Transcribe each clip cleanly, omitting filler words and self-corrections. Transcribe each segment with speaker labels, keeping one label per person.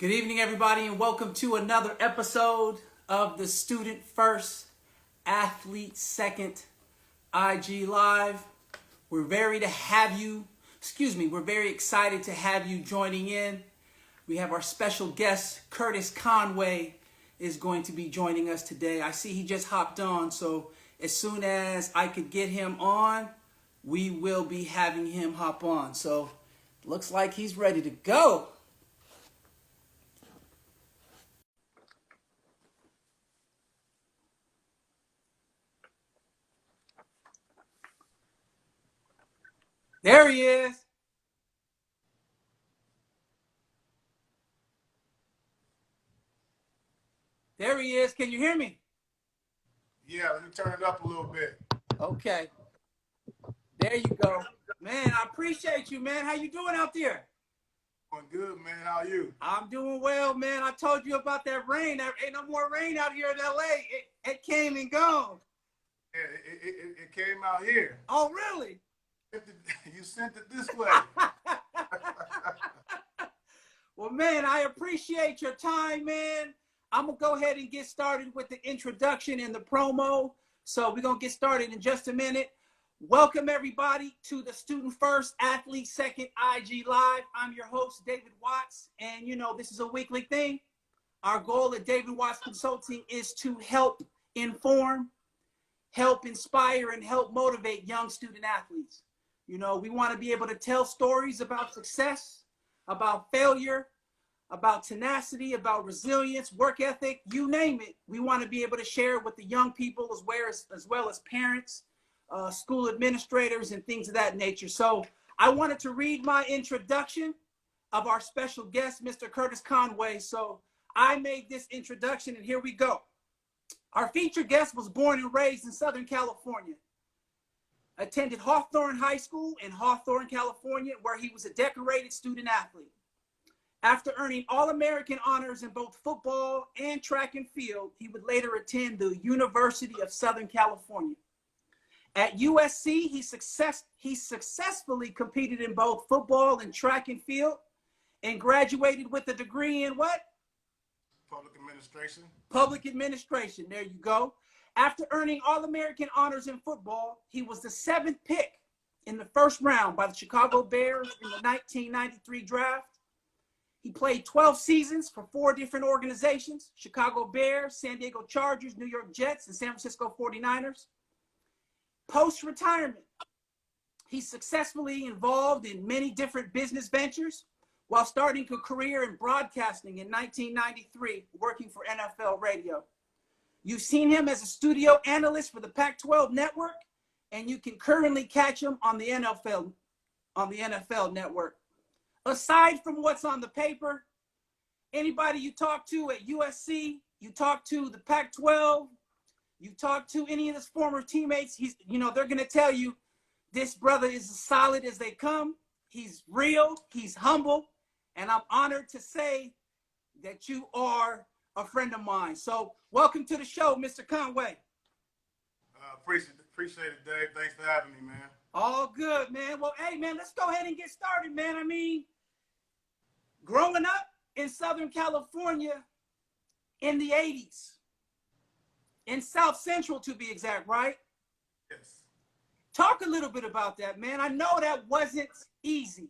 Speaker 1: Good evening, everybody, and welcome to another episode of the Student First, Athlete Second IG Live. We're very excited to have you joining in. We have our special guest, Curtis Conway, is going to be joining us today. I see he just hopped on, so as soon as I could get him on, we will be having him hop on. So, looks like he's ready to go. There he is. There he is. Can you hear me?
Speaker 2: Yeah, let me turn it up a little bit.
Speaker 1: Okay. There you go. Man, I appreciate you, man. How you doing out there?
Speaker 2: Doing good, man. How are you?
Speaker 1: I'm doing well, man. I told you about that rain. There ain't no more rain out here in LA. It came and gone.
Speaker 2: Yeah, it came out here.
Speaker 1: Oh, really?
Speaker 2: You sent it this way.
Speaker 1: Well, man, I appreciate your time, man. I'm going to go ahead and get started with the introduction and the promo. So we're going to get started in just a minute. Welcome, everybody, to the Student First, Athlete Second IG Live. I'm your host, David Watts, and, this is a weekly thing. Our goal at David Watts Consulting is to help inform, help inspire, and help motivate young student athletes. We want to be able to tell stories about success, about failure, about tenacity, about resilience, work ethic, you name it. We want to be able to share it with the young people as well as parents, school administrators, and things of that nature. So I wanted to read my introduction of our special guest, Mr. Curtis Conway. So I made this introduction, and here we go. Our featured guest was born and raised in Southern California. Attended Hawthorne High School in Hawthorne, California, where he was a decorated student athlete. After earning All-American honors in both football and track and field, he would later attend the University of Southern California. At USC, he successfully competed in both football and track and field and graduated with a degree in what?
Speaker 2: Public administration.
Speaker 1: Public administration. There you go. After earning All-American honors in football, he was the 7th pick in the first round by the Chicago Bears in the 1993 draft. He played 12 seasons for 4 different organizations: Chicago Bears, San Diego Chargers, New York Jets, and San Francisco 49ers. Post-retirement, he's successfully involved in many different business ventures while starting a career in broadcasting in 1993, working for NFL Radio. You've seen him as a studio analyst for the Pac-12 network, and you can currently catch him on the NFL network. Aside from what's on the paper, anybody you talk to at USC, you talk to the Pac-12, you talk to any of his former teammates, they're going to tell you this brother is as solid as they come. He's real, he's humble, and I'm honored to say that you are a friend of mine. So welcome to the show, Mr. Conway.
Speaker 2: Appreciate it, Dave. Thanks for having me, man.
Speaker 1: All good, man. Well, hey, man, let's go ahead and get started, man. I mean, growing up in Southern California in the 80s, in South Central to be exact, right?
Speaker 2: Yes.
Speaker 1: Talk a little bit about that, man. I know that wasn't easy.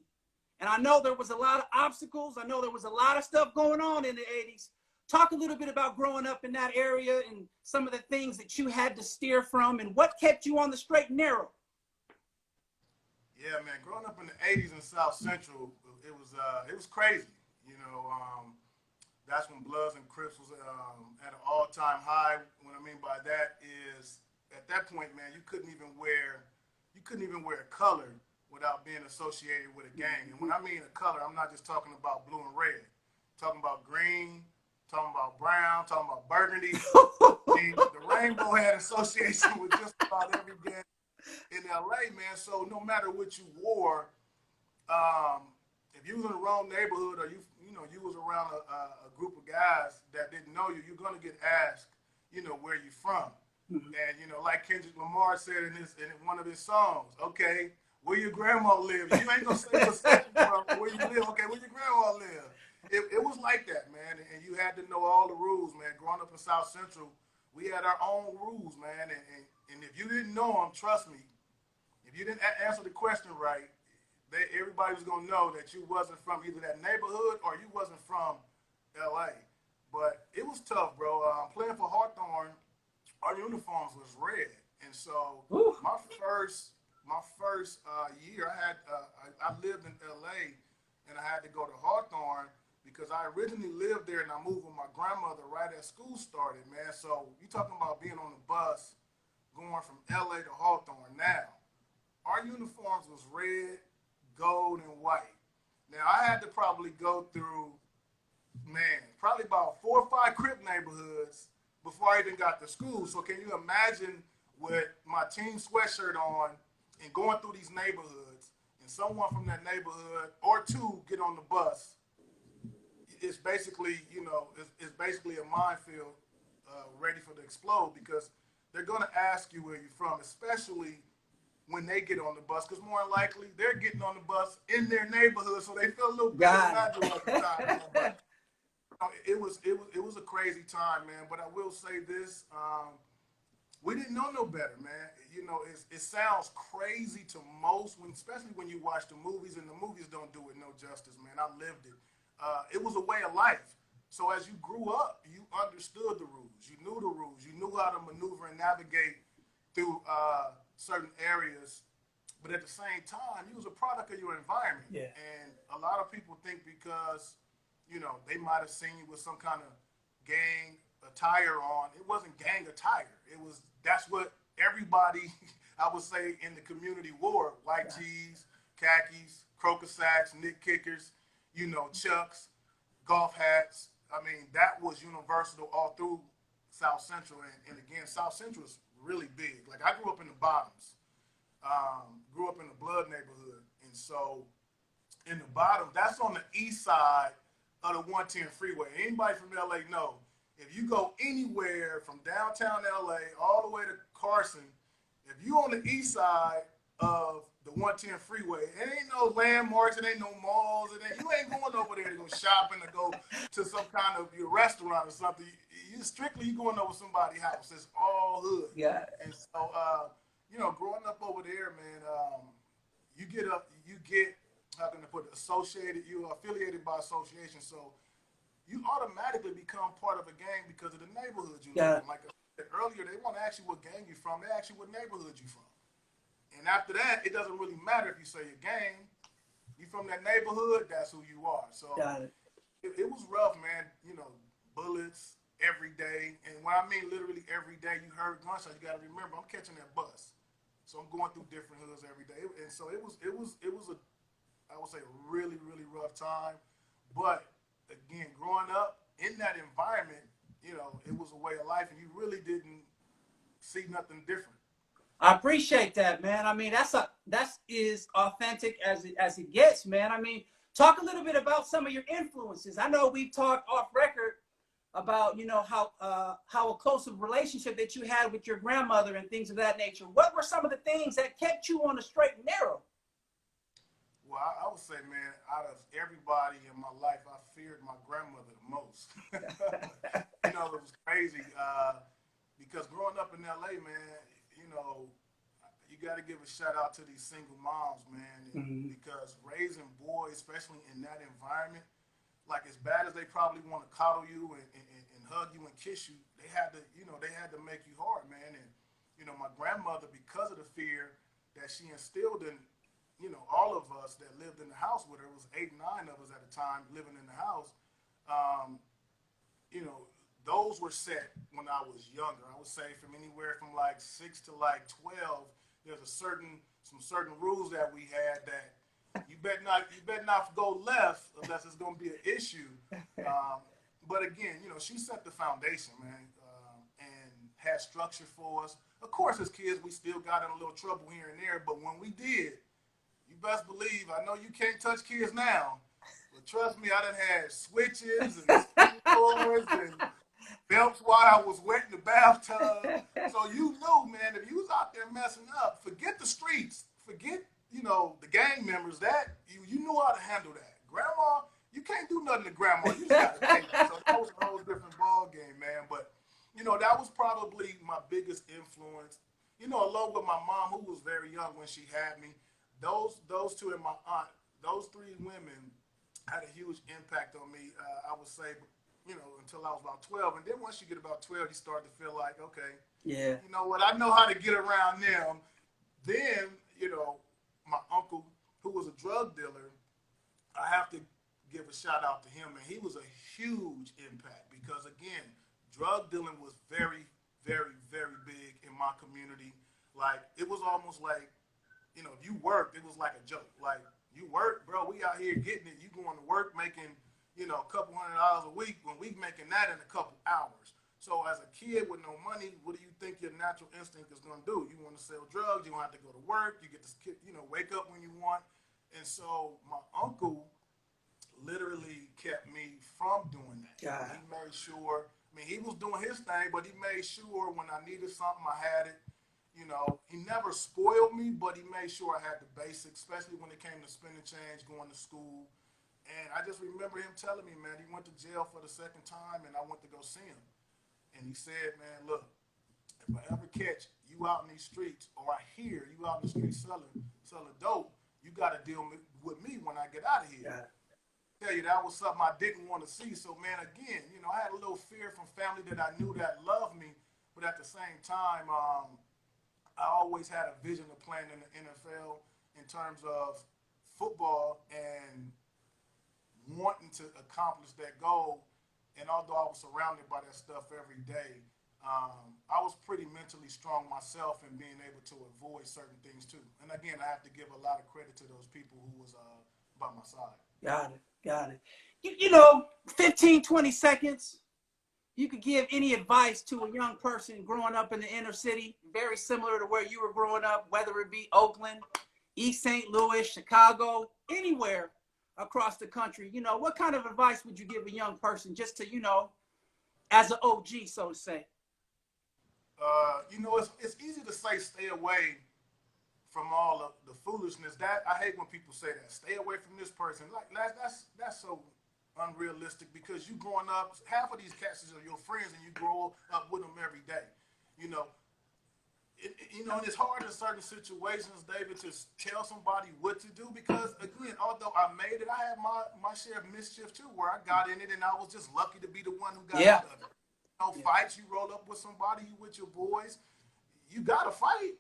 Speaker 1: And I know there was a lot of obstacles. I know there was a lot of stuff going on in the 80s. Talk a little bit about growing up in that area and some of the things that you had to steer from and what kept you on the straight and narrow.
Speaker 2: Yeah, man. Growing up in the 80s in South Central, it was crazy. That's when Bloods and Crips was at an all-time high. What I mean by that is, at that point, man, you couldn't even wear a color without being associated with a gang. And when I mean a color, I'm not just talking about blue and red. I'm talking about green, talking about brown, talking about burgundy. The rainbow had association with just about every gang in LA, man. So no matter what you wore, if you was in the wrong neighborhood or you was around a group of guys that didn't know you, you're gonna get asked, where you from. Mm-hmm. And like Kendrick Lamar said in one of his songs, okay, where your grandma live? You ain't gonna say where you from, where you live. Okay, where your grandma live? it was like that, man. And you had to know all the rules, man. Growing up in South Central, we had our own rules, man. And if you didn't know them, trust me, if you didn't answer the question right, everybody was gonna know that you wasn't from either that neighborhood or you wasn't from L.A. But it was tough, bro. Playing for Hawthorne, our uniforms was red, and so
Speaker 1: Whew.
Speaker 2: my first year, I lived in L.A. and I had to go to Hawthorne because I originally lived there and I moved with my grandmother right as school started, man. So you talking about being on the bus going from L.A. to Hawthorne. Now, our uniforms was red, gold, and white. Now I had to probably go through, man, probably about 4 or 5 Crip neighborhoods before I even got to school. So can you imagine with my team sweatshirt on and going through these neighborhoods and someone from that neighborhood or two get on the bus? It's basically, it's basically a minefield ready for the explode because they're going to ask you where you're from, especially when they get on the bus, because more than likely they're getting on the bus in their neighborhood, so they feel a little bit imaginable at the time. But it was a crazy time, man. But I will say this: we didn't know no better, man. It sounds crazy to most, especially when you watch the movies, and the movies don't do it no justice, man. I lived it. It was a way of life. So as you grew up, you understood the rules. You knew the rules. You knew how to maneuver and navigate through certain areas. But at the same time, you was a product of your environment.
Speaker 1: Yeah.
Speaker 2: And a lot of people think because, they might have seen you with some kind of gang attire on. It wasn't gang attire. That's what everybody, I would say, in the community wore. White tees, khakis, croaker sacks, knit kickers, chucks, golf hats. I mean, that was universal all through South Central. And again, South Central is really big. Like, I grew up in the bottoms, grew up in the Blood neighborhood. And so in the bottom, that's on the east side of the 110 freeway. Anybody from LA know, if you go anywhere from downtown LA all the way to Carson, if you on the east side of the 110 freeway, it ain't no landmarks, it ain't no malls, you ain't going over there to go shopping, to go to some kind of your restaurant or something. You going over somebody's house. It's all hood.
Speaker 1: Yeah.
Speaker 2: And so, growing up over there, man, you get how can I put it, you are affiliated by association. So you automatically become part of a gang because of the neighborhood you live in. Like I said earlier, they won't ask you what gang you from. They ask you what neighborhood you from. And after that, it doesn't really matter if you say your gang. You from that neighborhood, that's who you are. So it was rough, man. Bullets every day. And when I mean literally every day, you heard gunshots. You got to remember, I'm catching that bus. So I'm going through different hoods every day. And so it was a, I would say, a really, really rough time. But again, growing up in that environment, it was a way of life, and you really didn't see nothing different.
Speaker 1: I appreciate that, man. I mean, that's as authentic as it gets, man. I mean, talk a little bit about some of your influences. I know we've talked off record about how a close relationship that you had with your grandmother and things of that nature. What were some of the things that kept you on the straight and narrow?
Speaker 2: Well, I would say, man, out of everybody in my life, I feared my grandmother the most. It was crazy because growing up in LA, man, you got to give a shout out to these single moms, man, because raising boys, especially in that environment, like as bad as they probably want to coddle you and hug you and kiss you, they had to make you hard, man. And my grandmother, because of the fear that she instilled in all of us that lived in the house with her, it was 8, 9 of us at a time living in the house. Those were set when I was younger. I would say from anywhere from like 6 to like 12. There's some certain rules that we had that you better not go left unless it's going to be an issue. But again, she set the foundation, man, and had structure for us. Of course, as kids, we still got in a little trouble here and there, but when we did, you best believe, I know you can't touch kids now, but trust me, I done had switches and scores and belts while I was wet in the bathtub. So you know, man, if you was out there messing up, forget the streets, forget, the gang members, that you knew how to handle that. Grandma you can't do nothing to grandma. You just got to take it. So that was a whole different ball game, man. But, you know, that was probably my biggest influence. You know, along with my mom, who was very young when she had me. Those two and my aunt, those three women had a huge impact on me, I would say, you know, until I was about 12. And then once you get about 12, you start to feel like, okay,
Speaker 1: yeah,
Speaker 2: you know what, I know how to get around them. Then, you know, my uncle, who was a drug dealer, I have to give a shout out to him, and he was a huge impact because, again, drug dealing was very, very, very big in my community. Like, it was almost like, you know, if you worked, it was like a joke. Like, you work, bro, we out here getting it. You going to work making, you know, a couple $100 a week when we making that in a couple hours. So as a kid with no money, what do you think your natural instinct is going to do? You want to sell drugs. You don't have to go to work. You get to, you know, wake up when you want. And so my uncle literally kept me from doing that.
Speaker 1: God.
Speaker 2: He made sure, I mean, he was doing his thing, but he made sure when I needed something, I had it. You know, he never spoiled me, but he made sure I had the basics, especially when it came to spending change, going to school. And I just remember him telling me, man, he went to jail for the second time, and I went to go see him. And he said, man, look, if I ever catch you out in these streets, or I hear you out in the streets selling dope, you got to deal with me when I get out of here.
Speaker 1: Yeah.
Speaker 2: Tell you, that was something I didn't want to see. So, man, again, you know, I had a little fear from family that I knew that loved me, but at the same time, I always had a vision of playing in the NFL in terms of football and wanting to accomplish that goal. And although I was surrounded by that stuff every day, I was pretty mentally strong myself in being able to avoid certain things too. And again, I have to give a lot of credit to those people who was by my side.
Speaker 1: Got it. You know, 15, 20 seconds. You could give any advice to a young person growing up in the inner city, very similar to where you were growing up, whether it be Oakland, East St. Louis, Chicago, anywhere across the country. You know, what kind of advice would you give a young person just to, you know, as an OG, so to say?
Speaker 2: You know, it's easy to say stay away from all of the foolishness. That I hate when people say that. Stay away from this person. Like that's so unrealistic because you growing up, half of these cats are your friends and you grow up with them every day. You know, and it's hard in certain situations, David, to tell somebody what to do because, again, although I made it, I had my share of mischief too, where I got in it and I was just lucky to be the one who got out of it. No fights, you roll up with somebody, you with your boys, you gotta fight.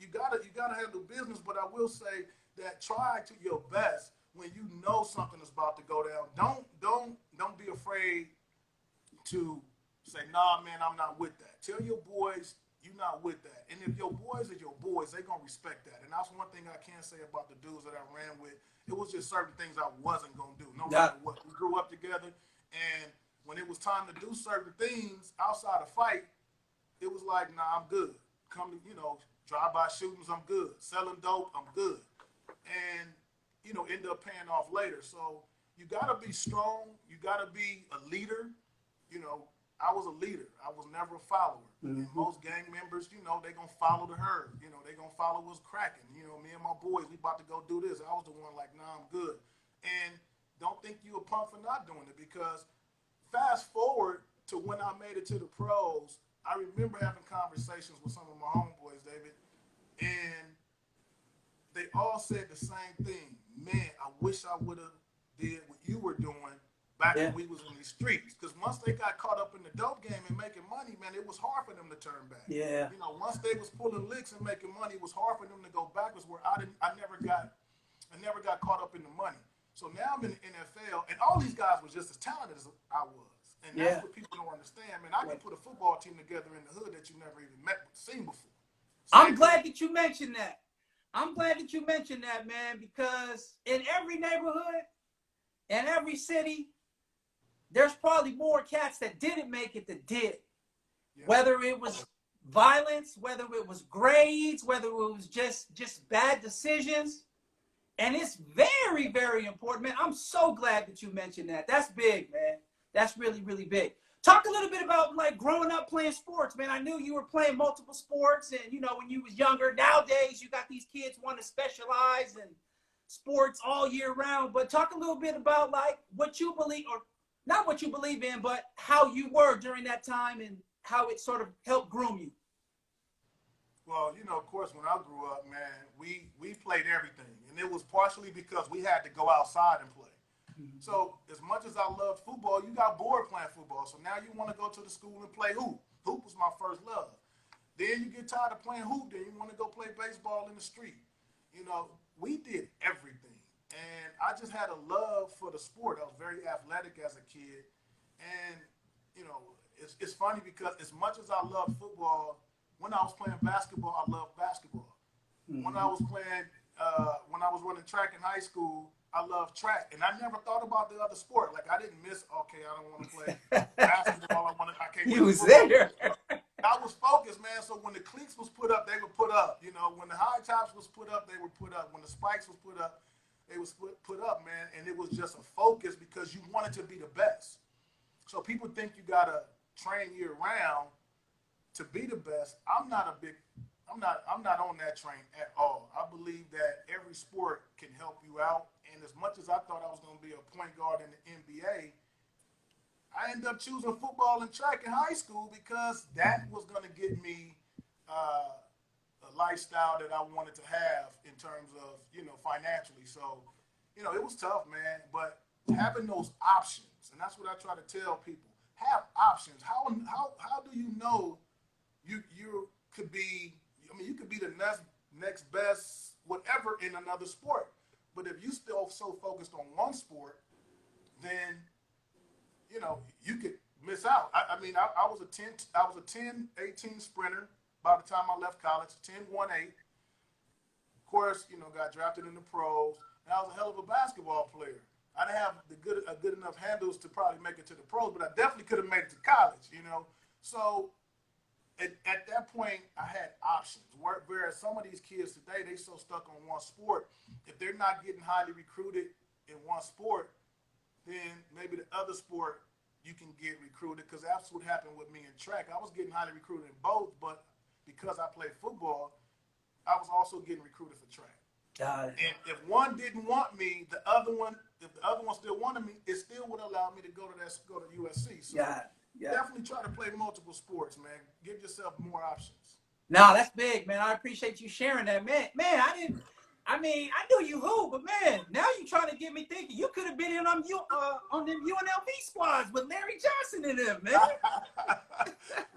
Speaker 2: You gotta handle business, but I will say that try to your best when you know something is about to go down. Don't be afraid to say, nah, man, I'm not with that. Tell your boys you're not with that. And if your boys are your boys, they're gonna respect that. And that's one thing I can say about the dudes that I ran with. It was just certain things I wasn't gonna do, no matter what. We grew up together, and when it was time to do certain things outside of fight, it was like, nah, I'm good. Come to, you know, drive-by shootings, I'm good. Selling dope, I'm good. And, you know, end up paying off later. So you got to be strong. You got to be a leader. You know, I was a leader. I was never a follower. Mm-hmm. And most gang members, you know, they going to follow the herd. You know, they going to follow what's cracking. You know, me and my boys, we about to go do this. I was the one like, nah, I'm good. And don't think you a punk for not doing it because fast forward to when I made it to the pros, I remember having conversations with some of my homeboys, David, and they all said the same thing. Man, I wish I would have did what you were doing back when we was in these streets. Because once they got caught up in the dope game and making money, man, it was hard for them to turn back.
Speaker 1: Yeah.
Speaker 2: You know, once they was pulling licks and making money, it was hard for them to go backwards. Where I never got caught up in the money. So now I'm in the NFL, and all these guys were just as talented as I was. And that's what people don't understand, man. I can put a football team together in the hood that you never even seen before.
Speaker 1: I'm glad that you mentioned that. I'm glad that you mentioned that, man, because in every neighborhood, in every city, there's probably more cats that didn't make it that did. Yeah. Whether it was violence, whether it was grades, whether it was just bad decisions. And it's very, very important, man. I'm so glad that you mentioned that. That's big, man. That's really, really big. Talk a little bit about like growing up playing sports, man. I knew you were playing multiple sports and, you know, when you was younger. Nowadays, you got these kids want to specialize and sports all year round, but talk a little bit about like what you believe, or not what you believe in, but how you were during that time and how it sort of helped groom you.
Speaker 2: Well, of course, when I grew up, man, we played everything, and it was partially because we had to go outside and play.
Speaker 1: Mm-hmm.
Speaker 2: So as much as I loved football, you got bored playing football. So now you want to go to the school and play hoop. Hoop was my first love. Then you get tired of playing hoop, then you want to go play baseball in the street. We did everything. And I just had a love for the sport. I was very athletic as a kid. And, it's funny because as much as I loved football, when I was playing basketball, I loved basketball. When I
Speaker 1: Mm-hmm.
Speaker 2: was playing, when I was running track in high school, I loved track. And I never thought about the other sport. Like, I didn't miss, okay, I don't want to play basketball. I can't wait
Speaker 1: You
Speaker 2: for
Speaker 1: was
Speaker 2: football.
Speaker 1: there.
Speaker 2: I was focused, man. So when the cleats was put up, they were put up. When the high tops was put up, they were put up. When the spikes was put up, they was put up, man. And it was just a focus because you wanted to be the best. So people think you gotta train year round to be the best. I'm not on that train at all. I believe that every sport can help you out. And as much as I thought I was gonna be a point guard in the NBA, I ended up choosing football and track in high school because that was going to get me a lifestyle that I wanted to have in terms of, financially. So, it was tough, man. But having those options, and that's what I try to tell people: have options. How do you know you could be? I mean, you could be the next best whatever in another sport, but if you still so focused on one sport, then you could miss out. I was a 10-18 sprinter by the time I left college, 10-1-8. Of course, got drafted in the pros, and I was a hell of a basketball player. I didn't have a good enough handles to probably make it to the pros, but I definitely could have made it to college. So at that point, I had options. Whereas some of these kids today, they so stuck on one sport. If they're not getting highly recruited in one sport, then maybe the other sport you can get recruited, because that's what happened with me in track. I was getting highly recruited in both, but because I played football, I was also getting recruited for track.
Speaker 1: Got it.
Speaker 2: And if one didn't want me, if the other one still wanted me, it still would allow me to go to USC. So
Speaker 1: Got it. Yeah.
Speaker 2: definitely try to play multiple sports, man. Give yourself more options.
Speaker 1: No, that's big, man. I appreciate you sharing that, man. Man, I mean, I knew you who, but man, now you trying to get me thinking. You could have been in on them UNLV squads with Larry Johnson in them, man.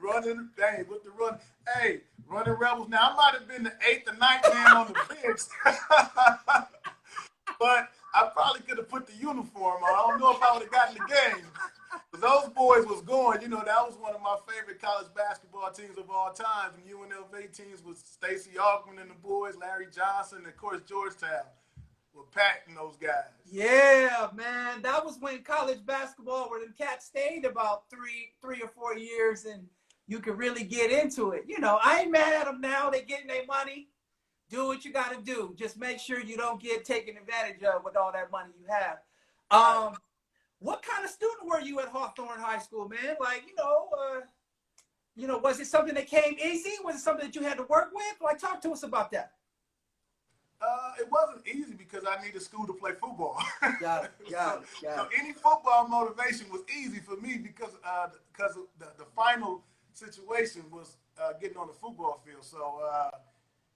Speaker 2: Running, dang, with the run. Hey, running Rebels. Now, I might have been the 8th or 9th man on the bench, but I probably could have put the uniform on. I don't know if I would have gotten the game. But those boys was going. That was one of my favorite college basketball teams of all time. And UNLV teams was Stacey Augmon and the boys, Larry Johnson, and of course Georgetown with Pat and those guys.
Speaker 1: Yeah, man. That was when college basketball, where them cats stayed about three or 4 years, and you could really get into it. I ain't mad at them now. They getting their money. Do what you got to do. Just make sure you don't get taken advantage of with all that money you have. What kind of student were you at Hawthorne High School, man? Like, was it something that came easy? Was it something that you had to work with? Like, talk to us about that.
Speaker 2: It wasn't easy because I needed school to play football.
Speaker 1: Got it.
Speaker 2: So any football motivation was easy for me because of the final situation was getting on the football field. So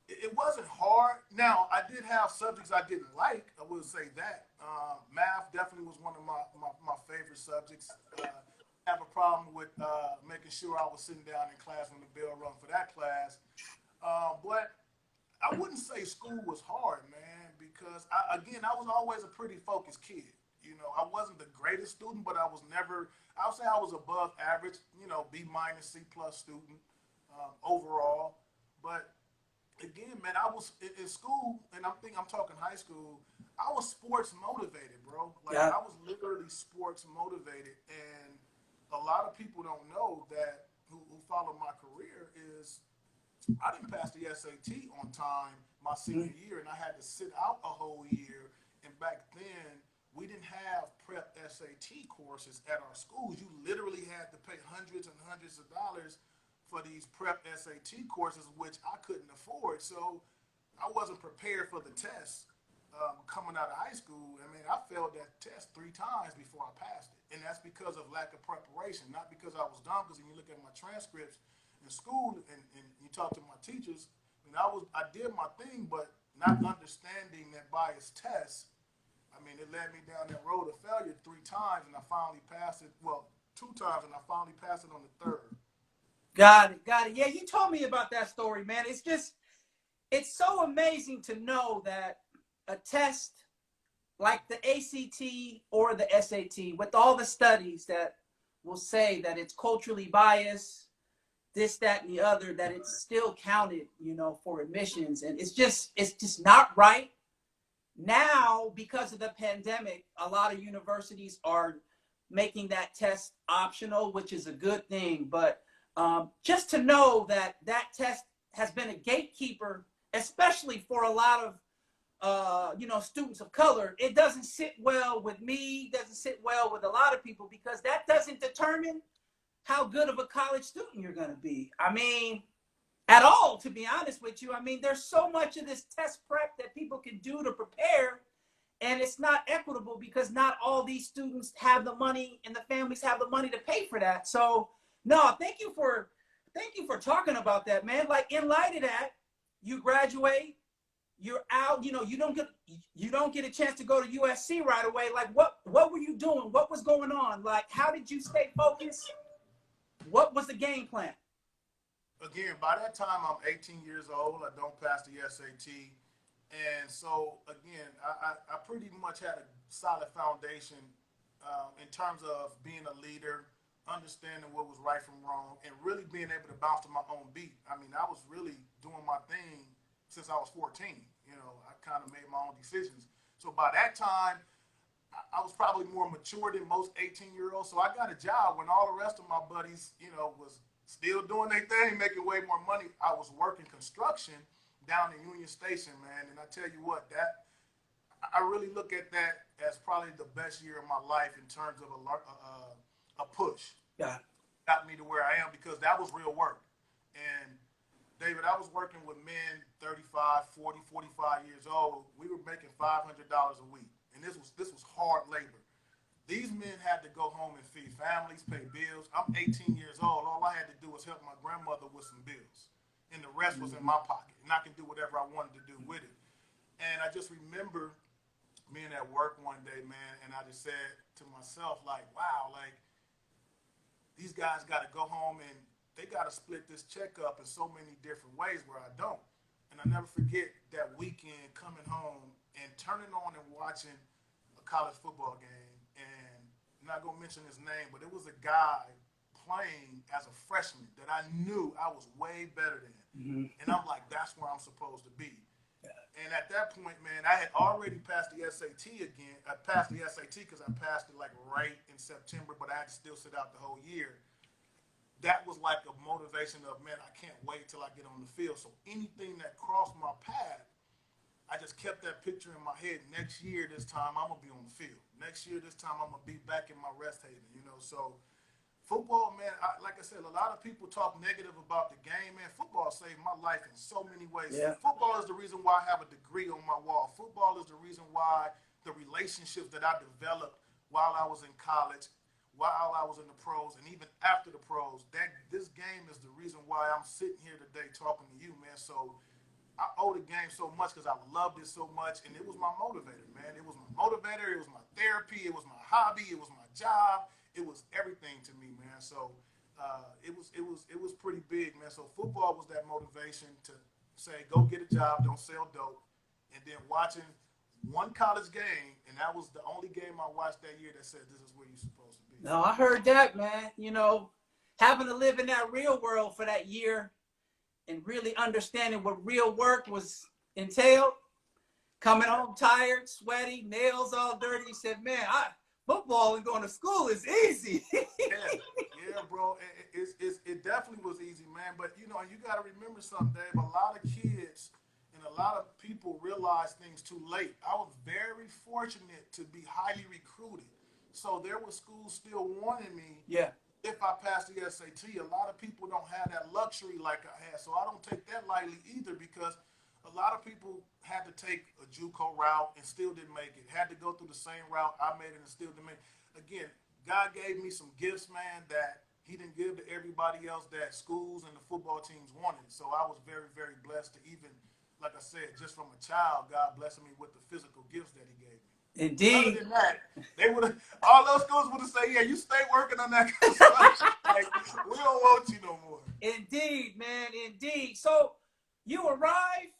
Speaker 2: it wasn't hard. Now, I did have subjects I didn't like. I will say that. Math definitely was one of my favorite subjects. I have a problem with making sure I was sitting down in class when the bell rung for that class. But I wouldn't say school was hard, man, because, I was always a pretty focused kid. I wasn't the greatest student, but I would say I was above average, B minus, C plus student overall. But again, man, I was in school, and I'm talking high school. I was sports motivated, bro. Like, I was literally sports motivated, and a lot of people don't know that who follow my career is I didn't pass the SAT on time my senior year, and I had to sit out a whole year. And back then, we didn't have prep SAT courses at our schools. You literally had to pay hundreds and hundreds of dollars for these prep SAT courses, which I couldn't afford. So I wasn't prepared for the test. coming out of high school, I mean, I failed that test 3 times before I passed it, and that's because of lack of preparation, not because I was dumb. Because when you look at my transcripts in school and you talk to my teachers, I mean, I did my thing, but not understanding that bias test, I mean, it led me down that road of failure 3 times, and I finally passed it. Well, 2 times, and I finally passed it on the third.
Speaker 1: Got it. Got it. Yeah, you told me about that story, man. It's so amazing to know that a test like the ACT or the SAT, with all the studies that will say that it's culturally biased, this, that, and the other, that it's still counted, for admissions. And it's just not right. Now, because of the pandemic, a lot of universities are making that test optional, which is a good thing. But just to know that that test has been a gatekeeper, especially for a lot of students of color, it doesn't sit well with me, doesn't sit well with a lot of people, because that doesn't determine how good of a college student you're going to be. I mean, at all, to be honest with you. I mean, there's so much of this test prep that people can do to prepare, and it's not equitable because not all these students have the money and the families have the money to pay for that. So, no, thank you for talking about that, man. Like, in light of that, you graduate, you're out, you don't get a chance to go to USC right away. Like, what were you doing? What was going on? Like, how did you stay focused? What was the game plan?
Speaker 2: Again, by that time, I'm 18 years old. I don't pass the SAT. And so, again, I pretty much had a solid foundation in terms of being a leader, understanding what was right from wrong, and really being able to bounce to my own beat. I mean, I was really doing my thing since I was 14. I kind of made my own decisions. So by that time, I was probably more mature than most 18-year-olds. So I got a job when all the rest of my buddies, was still doing their thing, making way more money. I was working construction down in Union Station, man. And I tell you what, that I really look at that as probably the best year of my life in terms of a push.
Speaker 1: Yeah.
Speaker 2: Got me to where I am because that was real work. And David, I was working with men 35, 40, 45 years old. We were making $500 a week. And this was hard labor. These men had to go home and feed families, pay bills. I'm 18 years old. All I had to do was help my grandmother with some bills. And the rest was in my pocket. And I could do whatever I wanted to do with it. And I just remember being at work one day, man, and I just said to myself, like, wow, like, these guys got to go home and they got to split this check up in so many different ways where I don't. And I never forget that weekend coming home and turning on and watching a college football game. And I'm not going to mention his name, but it was a guy playing as a freshman that I knew I was way better than.
Speaker 1: Mm-hmm.
Speaker 2: And I'm like, that's where I'm supposed to be. And at that point, man, I had already passed the SAT again. I passed the SAT because I passed it like right in September, but I had to still sit out the whole year. That was like a motivation of, man, I can't wait till I get on the field. So anything that crossed my path, I just kept that picture in my head. Next year, this time, I'm going to be on the field. Next year, this time, I'm going to be back in my rest haven, So football, man, like I said, a lot of people talk negative about the game, man. Football saved my life in so many ways.
Speaker 1: Yeah.
Speaker 2: Football is the reason why I have a degree on my wall. Football is the reason why the relationships that I developed while I was in college, while I was in the pros, and even after the pros, this game is the reason why I'm sitting here today talking to you, man. So I owe the game so much because I loved it so much, and it was my motivator, man. It was my motivator. It was my therapy. It was my hobby. It was my job. It was everything to me, man. So it was pretty big, man. So football was that motivation to say, go get a job, don't sell dope, and then watching one college game, and that was the only game I watched that year that said this is where you're supposed to be.
Speaker 1: No, I heard that, man. Having to live in that real world for that year and really understanding what real work was entailed, coming home tired, sweaty, nails all dirty. He said, man, football and going to school is easy.
Speaker 2: yeah, bro. It definitely was easy, man. But, you got to remember something, Dave. A lot of kids and a lot of people realize things too late. I was very fortunate to be highly recruited. So there were schools still wanting me.
Speaker 1: Yeah.
Speaker 2: If I passed the SAT, a lot of people don't have that luxury like I had. So I don't take that lightly either because a lot of people had to take a JUCO route and still didn't make it. Had to go through the same route I made it and still didn't make it. Again, God gave me some gifts, man, that He didn't give to everybody else that schools and the football teams wanted. So I was very, very blessed to even, like I said, just from a child, God blessed me with the physical gifts that He gave me.
Speaker 1: Indeed.
Speaker 2: Other than that, they would have all those schools would have said, "Yeah, you stay working on that kind of stuff. Like, we don't want you no more."
Speaker 1: Indeed, man. Indeed. So you arrive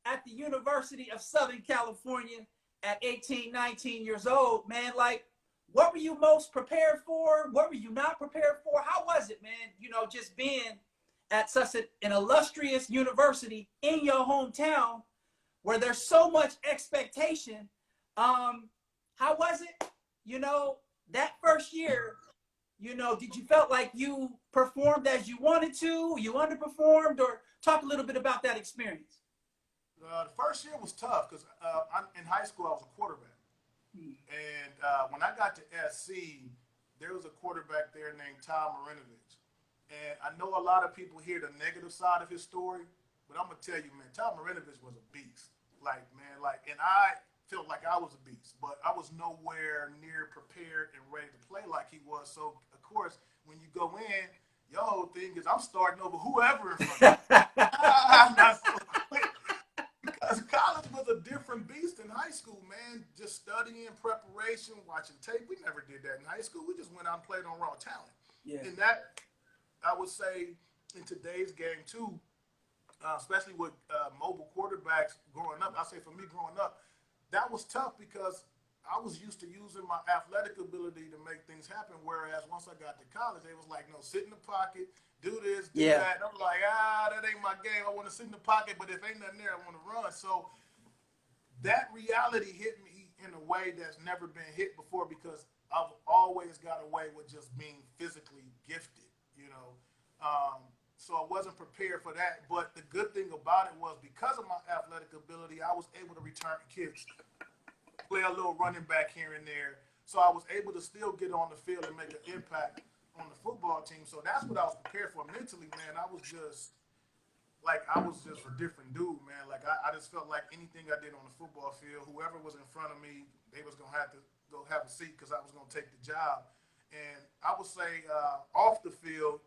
Speaker 1: at the University of Southern California at 18, 19 years old, man. Like, what were you most prepared for? What were you not prepared for? How was it, man? You know, just being at such an illustrious university in your hometown where there's so much expectation. How was it? You know, that first year, you know, did you felt like you performed as you wanted to? You underperformed? Or talk a little bit about that experience.
Speaker 2: The first year was tough because in high school I was a quarterback. And when I got to SC, there was a quarterback there named Tom Marinovich. And I know a lot of people hear the negative side of his story, but I'm going to tell you, man, Tom Marinovich was a beast. Like, man, like, and I felt like I was a beast, but I was nowhere near prepared and ready to play like he was. So, of course, when you go in, your whole thing is I'm starting over whoever in front of me. I'm not so quick. Because college was a different beast in high school, man. Just studying, preparation, watching tape. We never did that in high school. We just went out and played on raw talent.
Speaker 1: Yeah.
Speaker 2: And that, I would say, in today's game, too, especially with mobile quarterbacks growing up, I say for me growing up, that was tough because I was used to using my athletic ability to make things happen, whereas once I got to college, they was like, no, sit in the pocket, do this, do that. And I'm like, that ain't my game. I want to sit in the pocket, but if ain't nothing there, I want to run. So that reality hit me in a way that's never been hit before because I've always got away with just being physically gifted, you know. So I wasn't prepared for that. But the good thing about it was because of my athletic ability, I was able to return kicks, play a little running back here and there. So I was able to still get on the field and make an impact on the football team. So that's what I was prepared for mentally, man. I was just a different dude, man. Like I just felt like anything I did on the football field, whoever was in front of me, they was going to have to go have a seat because I was going to take the job. And I would say off the field,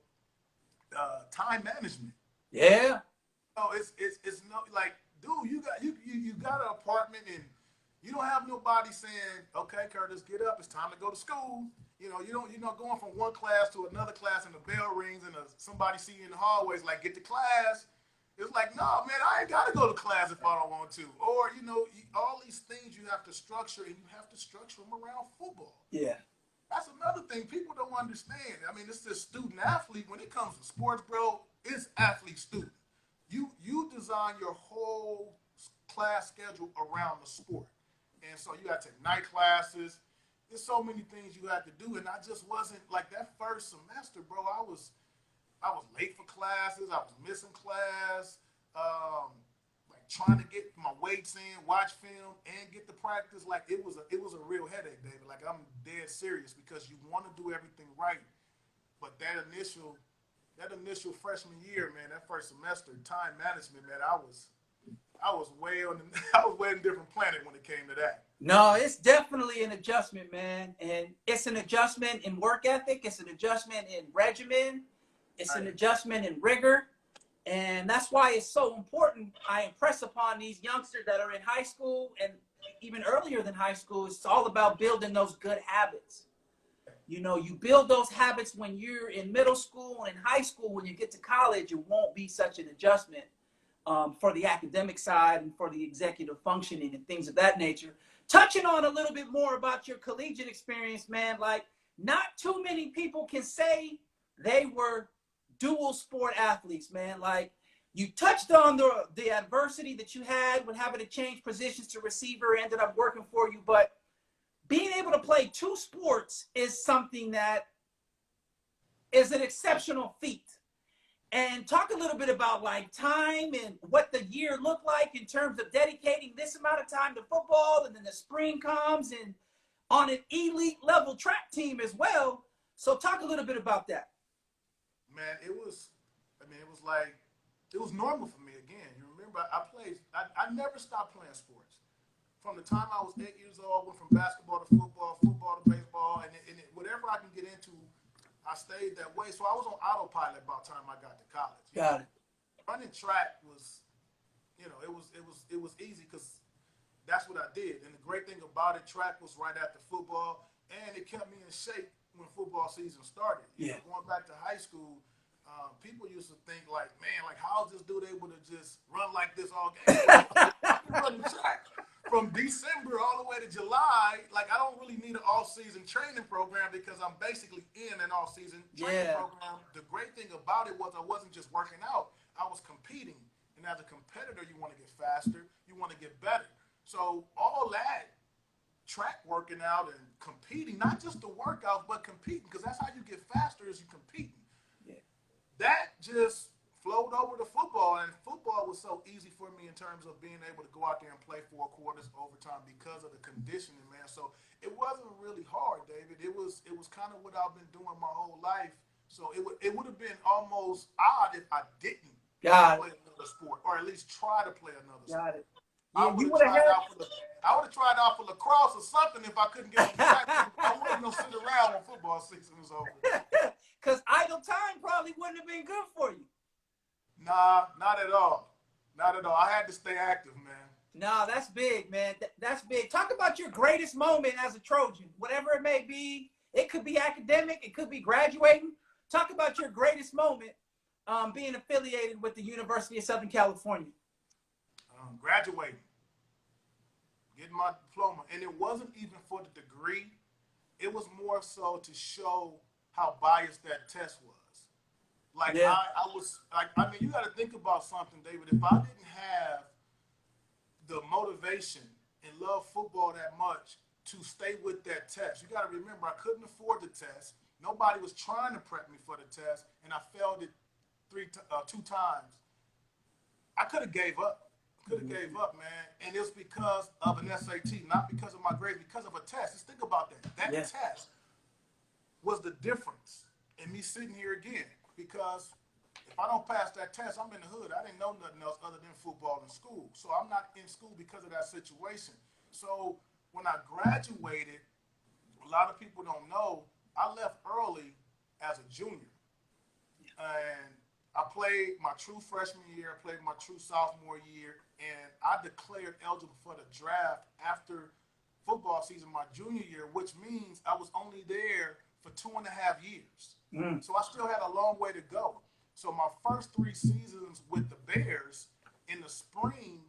Speaker 2: time management.
Speaker 1: Yeah.
Speaker 2: No, it's no like, dude, you got an apartment and you don't have nobody saying, okay, Curtis, get up. It's time to go to school. You know, you're not going from one class to another class and the bell rings and somebody see you in the hallways like, get to class. It's like, no, man, I ain't got to go to class if I don't want to. Or, you know, all these things you have to structure and you have to structure them around football.
Speaker 1: Yeah.
Speaker 2: That's another thing people don't understand. I mean, it's this student athlete. When it comes to sports, bro, it's athlete student. You design your whole class schedule around the sport. And so you got to take night classes. There's so many things you have to do. And I just wasn't like that first semester, bro. I was late for classes. I was missing class. Like trying to get my weights in, watch film, and get to practice. Like it was a real headache, David. Like I'm dead serious because you want to do everything right, but that initial freshman year, man, that first semester, time management, man, I was way on a different planet when it came to that.
Speaker 1: No, it's definitely an adjustment, man. And it's an adjustment in work ethic. It's an adjustment in regimen. It's an adjustment in rigor. And that's why it's so important. I impress upon these youngsters that are in high school and even earlier than high school, it's all about building those good habits. You know, you build those habits when you're in middle school and in high school. When you get to college, it won't be such an adjustment for the academic side and for the executive functioning and things of that nature. Touching on a little bit more about your collegiate experience, man, like not too many people can say they were dual sport athletes, man. Like you touched on the adversity that you had when having to change positions to receiver ended up working for you, but being able to play two sports is something that is an exceptional feat. And talk a little bit about like time and what the year looked like in terms of dedicating this amount of time to football, and then the spring comes and on an elite level track team as well. So talk a little bit about that.
Speaker 2: Man, it was normal for me again. You remember remember I never stopped playing sports. From the time I was 8 years old, I went from basketball to football, football to baseball, and whatever I can get into, I stayed that way. So I was on autopilot by the time I got to college.
Speaker 1: Got it.
Speaker 2: Running track was, it was easy because that's what I did. And the great thing about it, track was right after football, and it kept me in shape when football season started. Going back to high school, people used to think like, man, like how is this dude able to just run like this all game? I've been running track from December all the way to July. Like I don't really need an off-season training program because I'm basically in an off-season training program. The great thing about it was I wasn't just working out, I was competing. And as a competitor, you want to get faster, you want to get better. So all that track working out and competing, not just the workouts, but competing, because that's how you get faster is you competing. That just flowed over to football, and football was so easy for me in terms of being able to go out there and play 4 quarters overtime because of the conditioning, man. So it wasn't really hard, David. It was kind of what I've been doing my whole life. So it would have been almost odd if I didn't play another sport, or at least try to play another sport.
Speaker 1: It.
Speaker 2: I would have tried out for lacrosse or something if I couldn't get on track. I wasn't gonna sit around when football season was over.
Speaker 1: Because idle time probably wouldn't have been good for you.
Speaker 2: Nah, not at all. Not at all. I had to stay active, man.
Speaker 1: No, that's big, man. That's big. Talk about your greatest moment as a Trojan, whatever it may be. It could be academic. It could be graduating. Talk about your greatest moment being affiliated with the University of Southern California.
Speaker 2: Graduating, getting my diploma. And it wasn't even for the degree. It was more so to show how biased that test was. Like I was like, I mean, you got to think about something, David. If I didn't have the motivation and love football that much to stay with that test, you got to remember I couldn't afford the test. Nobody was trying to prep me for the test, and I failed it 2 times. I could have gave up. Gave up, man. And it's because of an SAT, not because of my grades, because of a test. Just think about that. That test was the difference in me sitting here again. Because if I don't pass that test, I'm in the hood. I didn't know nothing else other than football in school. So I'm not in school because of that situation. So when I graduated, a lot of people don't know, I left early as a junior. And I played my true freshman year, I played my true sophomore year, and I declared eligible for the draft after football season my junior year, which means I was only there for 2.5 years. So I still had a long way to go. So my first 3 seasons with the Bears, in the spring,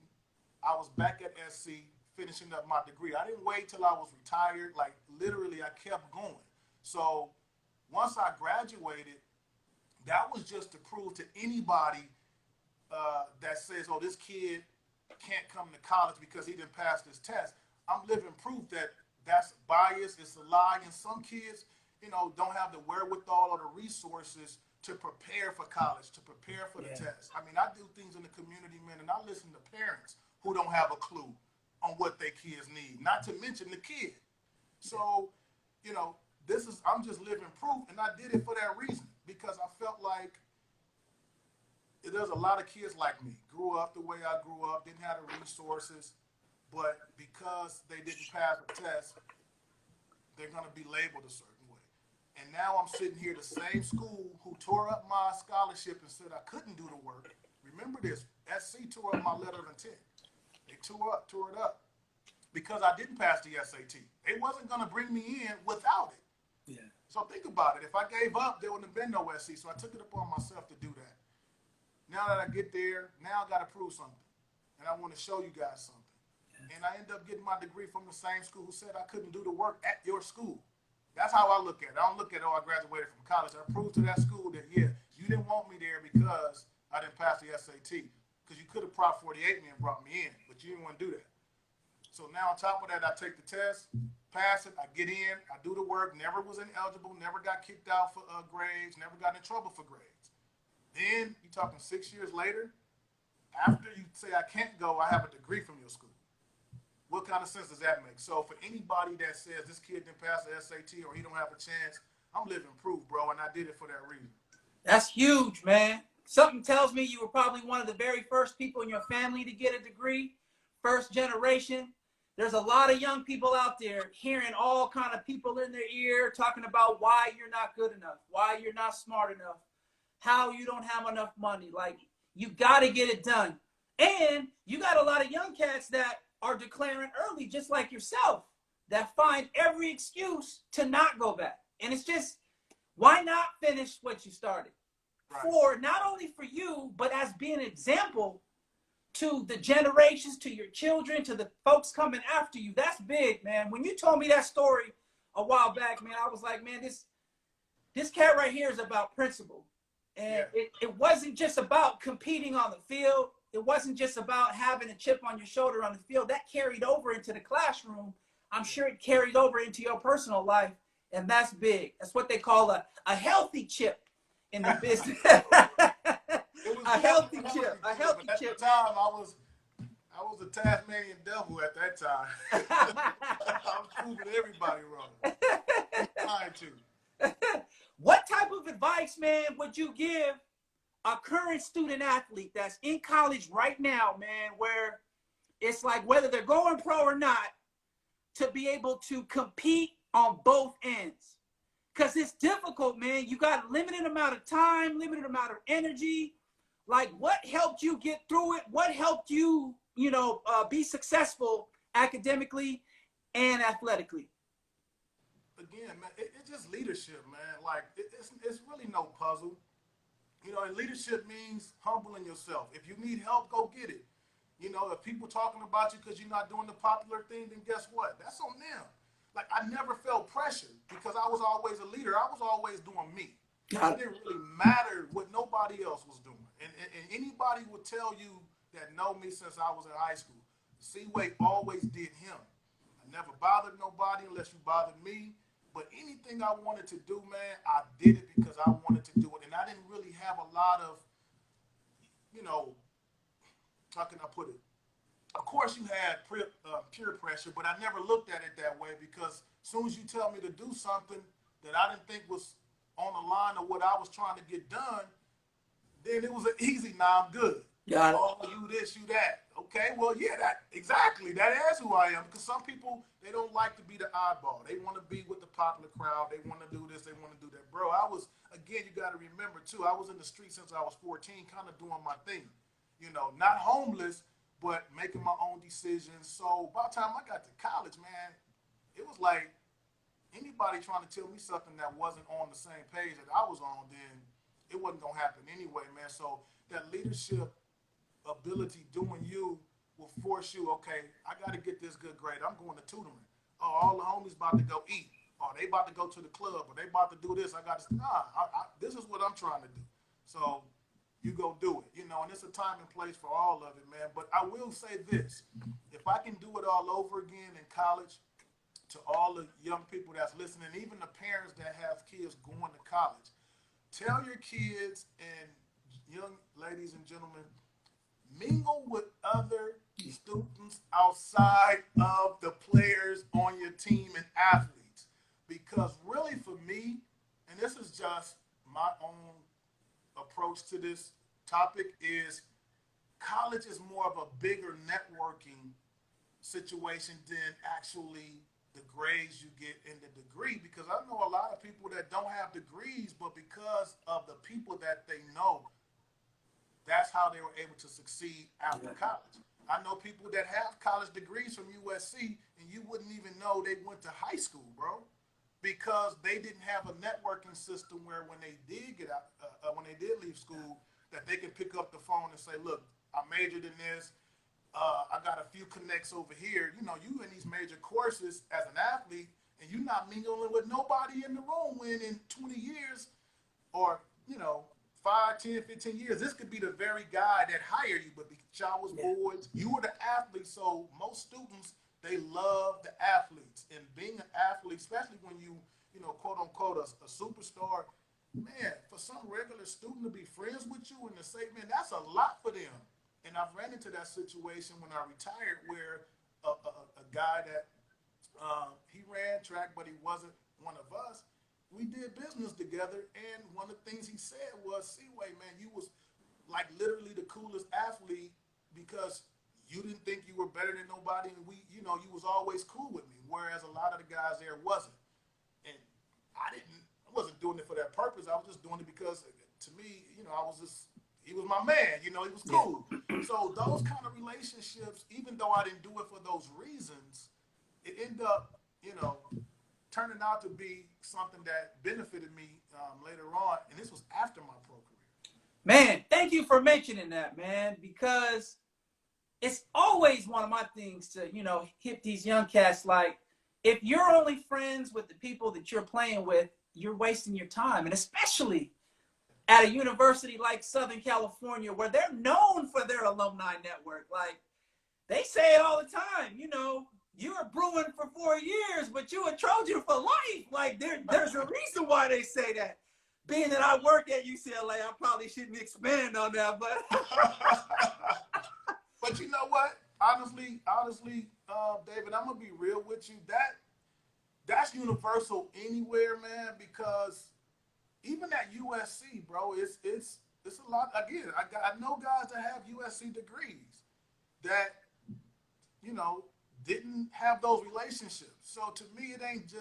Speaker 2: I was back at SC finishing up my degree. I didn't wait till I was retired. Like, literally, I kept going. So once I graduated, that was just to prove to anybody that says, oh, this kid can't come to college because he didn't pass this test. I'm living proof that that's bias, it's a lie, and some kids, don't have the wherewithal or the resources to prepare for college, to prepare for the test. I mean, I do things in the community, man, and I listen to parents who don't have a clue on what their kids need, not to mention the kid. So, I'm just living proof, and I did it for that reason, because I felt like there's a lot of kids like me, grew up the way I grew up, didn't have the resources, but because they didn't pass the test, they're going to be labeled a certain way. And now I'm sitting here, the same school who tore up my scholarship and said I couldn't do the work. Remember this, SC tore up my letter of intent. They tore it up because I didn't pass the SAT. They wasn't going to bring me in without it.
Speaker 1: Yeah.
Speaker 2: So think about it. If I gave up, there wouldn't have been no SC. So I took it upon myself to do that. Now that I get there, now I got to prove something. And I want to show you guys something. Yeah. And I end up getting my degree from the same school who said I couldn't do the work at your school. That's how I look at it. I don't look at, I graduated from college. I proved to that school that, you didn't want me there because I didn't pass the SAT. Because you could have Prop 48 me and brought me in, but you didn't want to do that. So now on top of that, I take the test, pass it, I get in, I do the work, never was ineligible, never got kicked out for grades, never got in trouble for grades. Then, you're talking 6 years later, after you say I can't go, I have a degree from your school. What kind of sense does that make? So for anybody that says this kid didn't pass the SAT or he don't have a chance, I'm living proof, bro, and I did it for that reason.
Speaker 1: That's huge, man. Something tells me you were probably one of the very first people in your family to get a degree, first generation. There's a lot of young people out there hearing all kind of people in their ear talking about why you're not good enough, why you're not smart enough, how you don't have enough money. Like, you got to get it done. And you got a lot of young cats that are declaring early, just like yourself, that find every excuse to not go back. And it's just, why not finish what you started? Right. For not only for you, but as being an example to the generations, to your children, to the folks coming after you. That's big, man. When you told me that story a while back, man, I was like, man, this cat right here is about principle. And it wasn't just about competing on the field. It wasn't just about having a chip on your shoulder on the field. That carried over into the classroom. I'm sure it carried over into your personal life. And that's big. That's what they call a healthy chip in the business. A healthy chip. A healthy chip.
Speaker 2: At the time, I was a Tasmanian devil at that time. I was proving everybody wrong. Trying to.
Speaker 1: What type of advice, man, would you give a current student athlete that's in college right now, man, where it's like whether they're going pro or not, to be able to compete on both ends? Because it's difficult, man. You got a limited amount of time, limited amount of energy. Like, what helped you get through it? What helped you, be successful academically and athletically?
Speaker 2: Again, man, it's just leadership, man. Like, it's really no puzzle. And leadership means humbling yourself. If you need help, go get it. If people talking about you because you're not doing the popular thing, then guess what? That's on them. Like, I never felt pressured because I was always a leader. I was always doing me. It didn't really matter what nobody else was doing. And anybody would tell you that know me since I was in high school. Seaway always did him. I never bothered nobody unless you bothered me. But anything I wanted to do, man, I did it because I wanted to do it. And I didn't really have a lot of, how can I put it? Of course, you had peer pressure, but I never looked at it that way because as soon as you tell me to do something that I didn't think was on the line of what I was trying to get done, then it was an easy, nah, I'm good.
Speaker 1: Got it.
Speaker 2: Oh, you this, you that. Okay, well, yeah, exactly. That is who I am. Because some people, they don't like to be the oddball. They want to be with the popular crowd. They want to do this. They want to do that. Bro, again, you got to remember, too, I was in the street since I was 14, kind of doing my thing. Not homeless, but making my own decisions. So by the time I got to college, man, it was like anybody trying to tell me something that wasn't on the same page that I was on, then it wasn't going to happen anyway, man. So that leadership ability doing you will force you, okay, I got to get this good grade. I'm going to tutoring. Oh, all the homies about to go eat. Oh, they about to go to the club. Or they about to do this. I got to, this is what I'm trying to do. So you go do it, and it's a time and place for all of it, man. But I will say this, if I can do it all over again in college, to all the young people that's listening, even the parents that have kids going to college, tell your kids and young ladies and gentlemen, mingle with other students outside of the players on your team and athletes. Because really for me, and this is just my own approach to this topic, is college is more of a bigger networking situation than actually the grades you get in the degree. Because I know a lot of people that don't have degrees, but because of the people that they know, that's how they were able to succeed after college. I know people that have college degrees from USC, and you wouldn't even know they went to high school, bro, because they didn't have a networking system where when they did get out, when they did leave school, that they could pick up the phone and say, look, I majored in this. I got a few connects over here. You in these major courses as an athlete, and you're not mingling with nobody in the room when in 20 years or, 5, 10, 15 years, this could be the very guy that hired you, but because y'all was boys, you were the athlete. So most students, they love the athletes. And being an athlete, especially when you quote unquote, a superstar, man, for some regular student to be friends with you and to say, man, that's a lot for them. And I've ran into that situation when I retired where a guy that he ran track, but he wasn't one of us. We did business together, and one of the things he said was, Seaway, man, you was like literally the coolest athlete because you didn't think you were better than nobody, and you know, you was always cool with me. Whereas a lot of the guys there wasn't, and I wasn't doing it for that purpose. I was just doing it because, to me, you know, he was my man. You know, he was cool. Yeah. So those kind of relationships, even though I didn't do it for those reasons, it ended up, you know, turning out to be something that benefited me later on, and this was after my pro career.
Speaker 1: Man, thank you for mentioning that, man, because it's always one of my things to, you know, hit these young cats like, if you're only friends with the people that you're playing with, you're wasting your time. And especially at a university like Southern California, where they're known for their alumni network. Like, they say it all the time, you know, you were Bruin for 4 years, but you a Trojan for life. Like, there's a reason why they say that. Being that I work at UCLA, I probably shouldn't expand on that, but.
Speaker 2: But you know what? Honestly, David, I'm gonna be real with you. That's universal anywhere, man. Because even at USC, bro, it's a lot. Again, I know guys that have USC degrees that, you know, didn't have those relationships. So to me, it ain't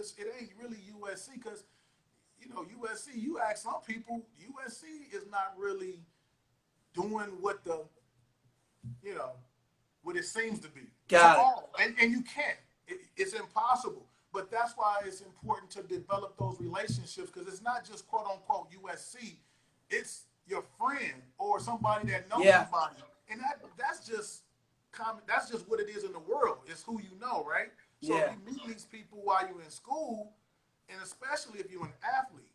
Speaker 2: really USC, because, you know, USC, you ask some people, USC is not really doing what what it seems to be.
Speaker 1: Got
Speaker 2: it. And you can't. It's impossible. But that's why it's important to develop those relationships, because it's not just quote unquote USC. It's your friend or somebody that knows somebody, and that's just common. That's just what it is in the world. It's who you know, right? So if you meet these people while you're in school, and especially if you're an athlete,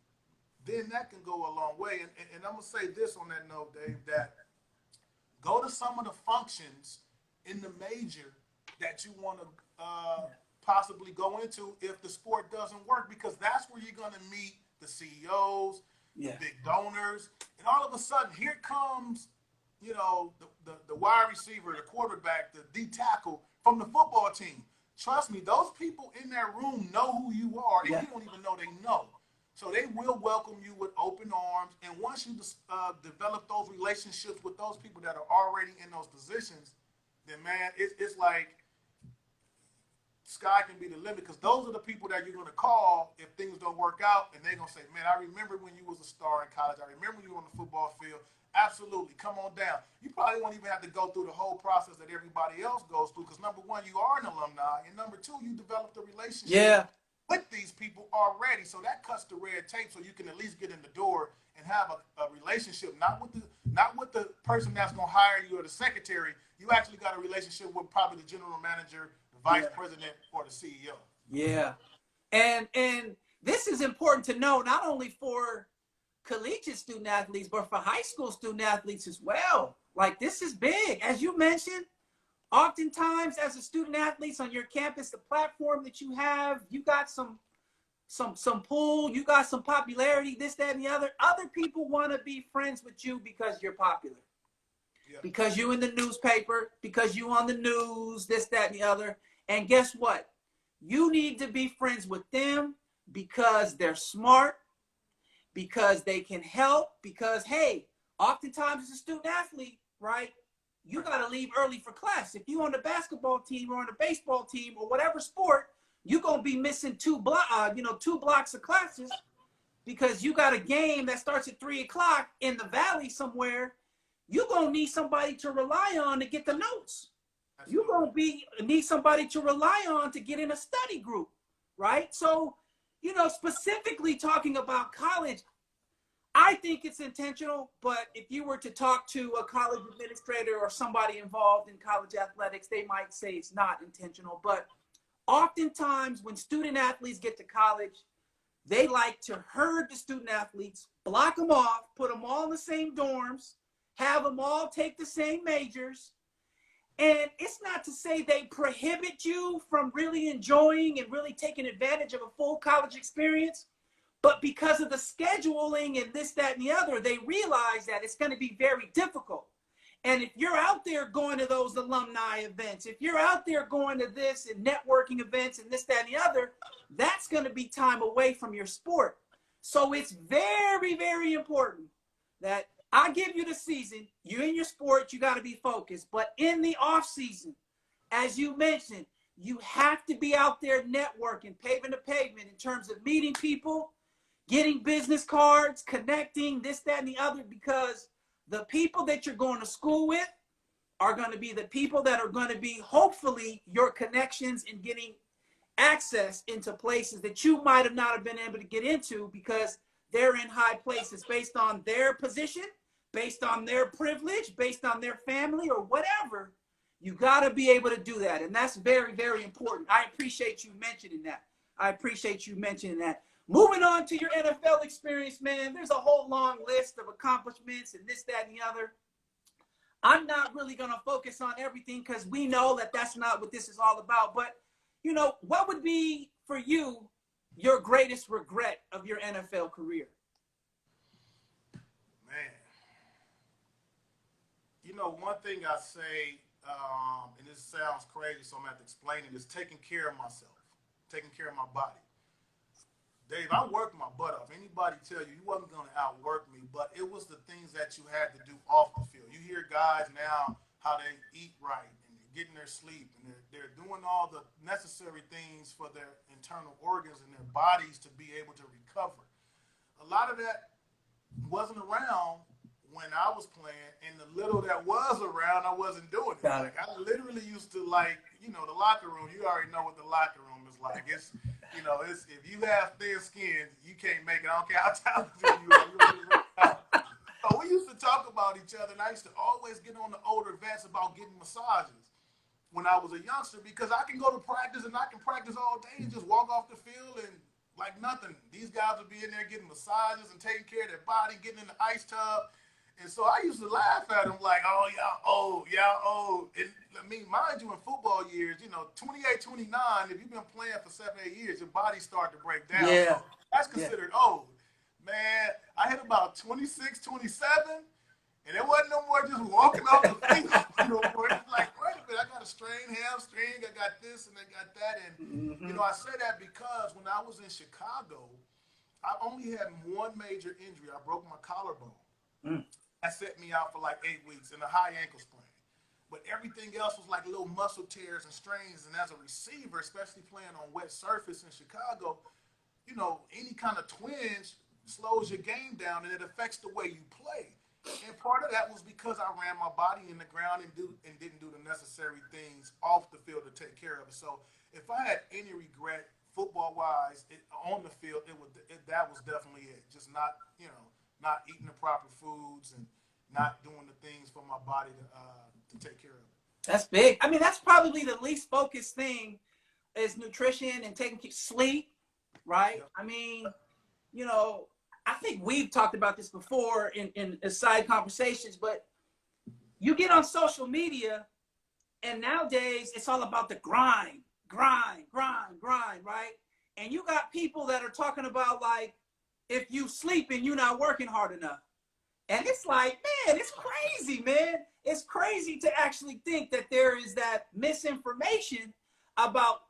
Speaker 2: then that can go a long way. And I'm gonna say this on that note, Dave, that go to some of the functions in the major that you want to possibly go into if the sport doesn't work, because that's where you're going to meet the CEOs, the big donors, and all of a sudden here comes, you know, the wide receiver, the quarterback, the D tackle from the football team. Trust me, those people in that room know who you are, and you don't even know they know. So they will welcome you with open arms, and once you develop those relationships with those people that are already in those positions, then, man, it's like sky can be the limit, because those are the people that you're going to call if things don't work out, and they're going to say, man, I remember when you was a star in college. I remember you were on the football field. Absolutely. Come on down. You probably won't even have to go through the whole process that everybody else goes through, because, number one, you are an alumni, and number two, you developed a relationship with these people already. So that cuts the red tape, so you can at least get in the door and have a relationship, not with the person that's going to hire you or the secretary. You actually got a relationship with probably the general manager, vice president, or the CEO.
Speaker 1: Yeah. And this is important to know, not only for collegiate student athletes, but for high school student athletes as well. Like, this is big. As you mentioned, oftentimes as a student athlete on your campus, the platform that you have, you got some pull, you got some popularity, this, that, and the other. Other people want to be friends with you because you're popular. Because you in the newspaper, because you on the news, this, that, and the other. And guess what? You need to be friends with them because they're smart, because they can help, because, hey, oftentimes as a student athlete, right, you got to leave early for class. If you're on the basketball team or on the baseball team or whatever sport, you're going to be missing two blocks of classes because you got a game that starts at 3 o'clock in the valley somewhere. You're going to need somebody to rely on to get the notes. You're going to need somebody to rely on to get in a study group, right? So, you know, specifically talking about college, I think it's intentional, but if you were to talk to a college administrator or somebody involved in college athletics, they might say it's not intentional. But oftentimes when student athletes get to college, they like to herd the student athletes, block them off, put them all in the same dorms, have them all take the same majors. And it's not to say they prohibit you from really enjoying and really taking advantage of a full college experience, but because of the scheduling and this, that, and the other, they realize that it's going to be very difficult. And if you're out there going to those alumni events, if you're out there going to this and networking events and this, that, and the other, that's going to be time away from your sport. So it's very, very important that I give you the season. You in your sport, you got to be focused. But in the off season, as you mentioned, you have to be out there networking, paving the pavement in terms of meeting people, getting business cards, connecting, this, that, and the other, because the people that you're going to school with are going to be the people that are going to be, hopefully, your connections in getting access into places that you might have not have been able to get into because they're in high places based on their position, based on their privilege, based on their family or whatever. You got to be able to do that. And that's very, very important. I appreciate you mentioning that. I appreciate you mentioning that. Moving on to your NFL experience, man, there's a whole long list of accomplishments and this, that, and the other. I'm not really going to focus on everything because we know that that's not what this is all about. But, you know, what would be for you your greatest regret of your NFL career?
Speaker 2: Man, you know, one thing I say, and this sounds crazy, so I'm going to have to explain it, is taking care of myself, taking care of my body. Dave, I worked my butt off. Anybody tell you wasn't going to outwork me, but it was the things that you had to do off the field. You hear guys now how they eat right and they're getting their sleep and they're doing all the necessary things for their internal organs and their bodies to be able to recover. A lot of that wasn't around when I was playing, and the little that was around, I wasn't doing it. Like, I literally used to, like, you know, the locker room, you already know what the locker room is like. It's, you know, it's, if you have thin skin, you can't make it. I don't care how talented you are. So we used to talk about each other, and I used to always get on the older vets about getting massages when I was a youngster, because I can go to practice and I can practice all day and just walk off the field and like nothing. These guys would be in there getting massages and taking care of their body, getting in the ice tub. And so I used to laugh at them like, oh, y'all old. And, I mean, mind you, in football years, you know, 28, 29, if you've been playing for 7, 8 years, your body start to break down.
Speaker 1: Yeah.
Speaker 2: So that's considered old. Man, I hit about 26, 27, and it wasn't no more just walking off the field. No more. It's like, wait a minute, I got a strained hamstring, I got this and I got that. And, you know, I say that because when I was in Chicago, I only had one major injury. I broke my collarbone. That set me out for like 8 weeks and a high ankle sprain. But everything else was like little muscle tears and strains. And as a receiver, especially playing on wet surface in Chicago, you know, any kind of twinge slows your game down and it affects the way you play. And part of that was because I ran my body in the ground and didn't do the necessary things off the field to take care of it. So if I had any regret football-wise on the field, that was definitely it. Just not, you know, not eating the proper foods and not doing the things for my body to take care of it.
Speaker 1: That's big. I mean, that's probably the least focused thing is nutrition and taking sleep, right? Yep. I mean, you know, I think we've talked about this before in side conversations, but you get on social media and nowadays it's all about the grind, right? And you got people that are talking about like, if you sleeping, you're not working hard enough. And it's like, man, it's crazy, man. It's crazy to actually think that there is that misinformation about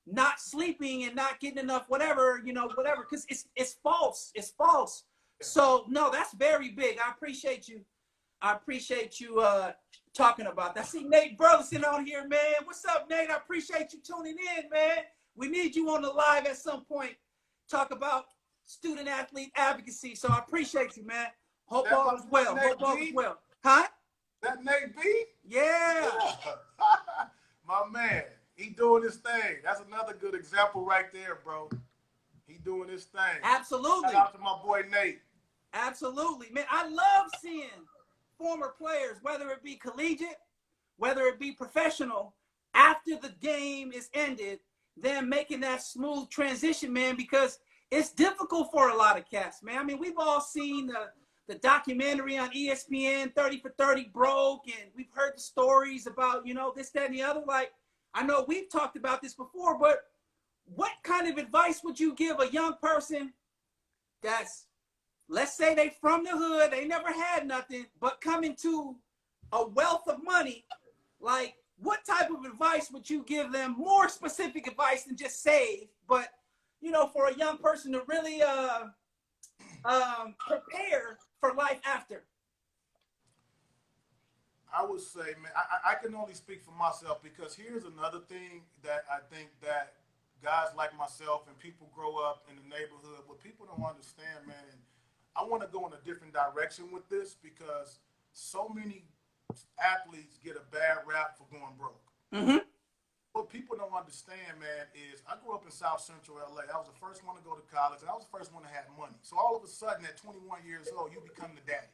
Speaker 1: not sleeping and not getting enough whatever, you know, whatever, because it's false. It's false. So, no, that's very big. I appreciate you. Talking about that. I see Nate Burleson on here, man. What's up, Nate? I appreciate you tuning in, man. We need you on the live at some point. Talk about student athlete advocacy. So I appreciate you, man. Hope all is well. Hope all is well. Huh?
Speaker 2: That Nate B?
Speaker 1: Yeah.
Speaker 2: My man, he doing his thing. That's another good example right there, bro. He doing his thing.
Speaker 1: Absolutely.
Speaker 2: Shout out to my boy Nate.
Speaker 1: Absolutely, man. I love seeing former players, whether it be collegiate, whether it be professional, after the game is ended, them making that smooth transition, man, because it's difficult for a lot of cats, man. I mean, we've all seen the documentary on ESPN, 30 for 30 broke, and we've heard the stories about, you know, this, that, and the other. Like, I know we've talked about this before, but what kind of advice would you give a young person that's, let's say they from the hood, they never had nothing, but coming to a wealth of money? Like, what type of advice would you give them? More specific advice than just save, but, you know, for a young person to really prepare for life after.
Speaker 2: I would say, man, I can only speak for myself because here's another thing that I think that guys like myself and people grow up in the neighborhood, what people don't understand, man, and I want to go in a different direction with this because so many athletes get a bad rap for going broke.
Speaker 1: Mm-hmm.
Speaker 2: What people don't understand, man, is I grew up in South Central LA. I was the first one to go to college, and I was the first one to have money. So all of a sudden, at 21 years old, you become the daddy.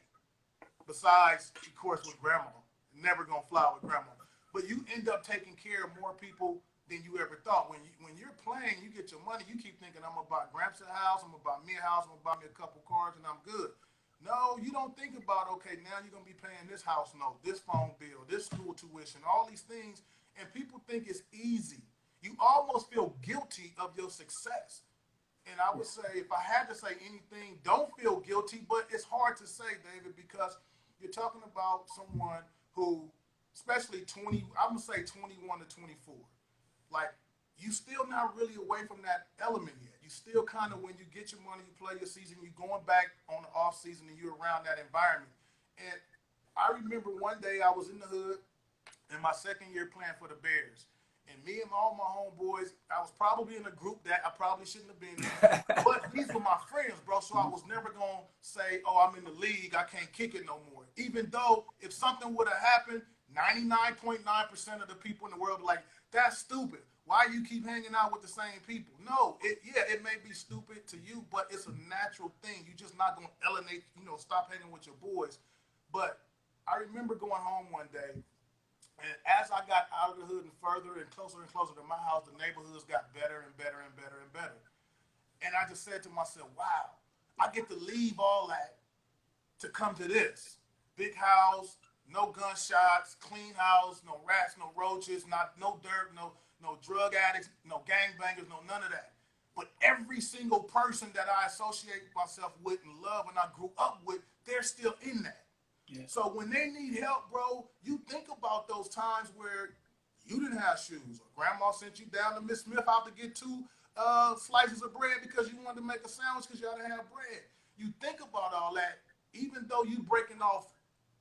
Speaker 2: Besides, of course, with grandma. Never gonna fly with grandma. But you end up taking care of more people than you ever thought. When you're playing, you get your money, you keep thinking, I'm gonna buy Gramps a house, I'm gonna buy me a house, I'm gonna buy me a couple cars, and I'm good. No, you don't think about, okay, now you're gonna be paying this house note, this phone bill, this school tuition, all these things, and people think it's easy. You almost feel guilty of your success. And I would say, if I had to say anything, don't feel guilty, but it's hard to say, David, because you're talking about someone who, especially 20, I'm going to say 21 to 24, like, you still not really away from that element yet. You still kind of, when you get your money, you play your season, you're going back on the off season and you're around that environment. And I remember one day I was in the hood in my second year playing for the Bears. And me and all my homeboys, I was probably in a group that I probably shouldn't have been in. But these were my friends, bro. So I was never going to say, oh, I'm in the league, I can't kick it no more. Even though if something would have happened, 99.9% of the people in the world are like, that's stupid. Why you keep hanging out with the same people? No, it may be stupid to you, but it's a natural thing. You're just not going to alienate, stop hanging with your boys. But I remember going home one day, and as I got out of the hood and closer to my house, the neighborhoods got better and better and better and better. And I just said to myself, wow, I get to leave all that to come to this. Big house, no gunshots, clean house, no rats, no roaches, no dirt, no drug addicts, no gangbangers, no none of that. But every single person that I associate myself with and love and I grew up with, they're still in that. Yeah. So when they need help, bro, you think about those times where you didn't have shoes, or grandma sent you down to Miss Smith out to get two slices of bread because you wanted to make a sandwich because y'all didn't have bread. You think about all that, even though you breaking off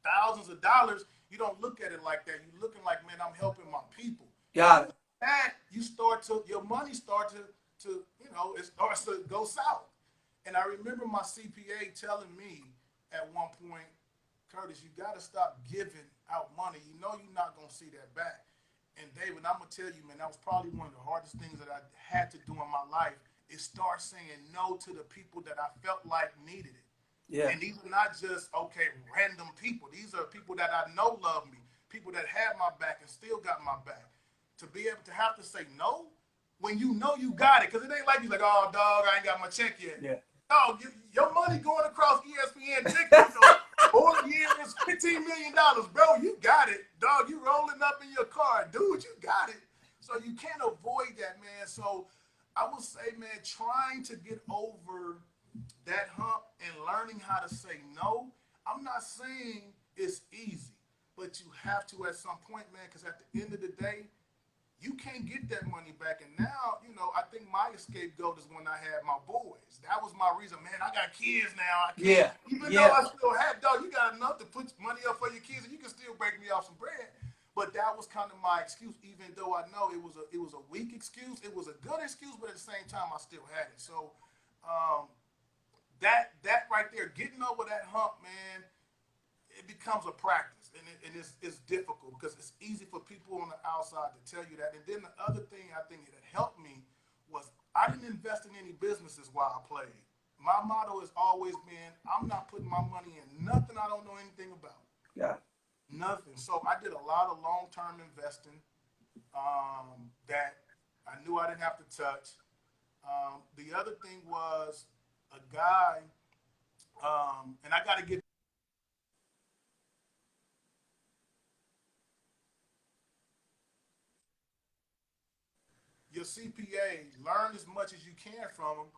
Speaker 2: thousands of dollars, you don't look at it like that. You're looking like, man, I'm helping my people.
Speaker 1: Got it.
Speaker 2: That your money starts to it starts to go south. And I remember my CPA telling me at one point, Curtis, you got to stop giving out money. You know you're not going to see that back. And David, I'm going to tell you, man, that was probably one of the hardest things that I had to do in my life is start saying no to the people that I felt like needed it. Yeah. And these are not just, random people. These are people that I know love me, people that had my back and still got my back. To be able to have to say no when you know you got it, because it ain't like you're like, oh, dog, I ain't got my check yet. Yeah. No, your money going across ESPN tickets. 4 years, $15 million, bro. You got it, dog. You rolling up in your car, dude. You got it. So you can't avoid that, man. So I would say, man, trying to get over that hump and learning how to say no. I'm not saying it's easy, but you have to at some point, man. Because at the end of the day, you can't get that money back. And now, I think my scapegoat is when I had my boys. That was my reason, man. I got kids now. I can't. Yeah. Even though I still have, dog, you got enough to put money up for your kids, and you can still break me off some bread. But that was kind of my excuse, even though I know it was a weak excuse. It was a good excuse, but at the same time, I still had it. So that right there, getting over that hump, man, it becomes a practice. And it's difficult because it's easy for people on the outside to tell you that. And then the other thing I think that helped me was I didn't invest in any businesses while I played. My motto has always been, I'm not putting my money in nothing I don't know anything about. Yeah. Nothing. So I did a lot of long-term investing that I knew I didn't have to touch. The other thing was a guy, and I got to get your CPA, learn as much as you can from him.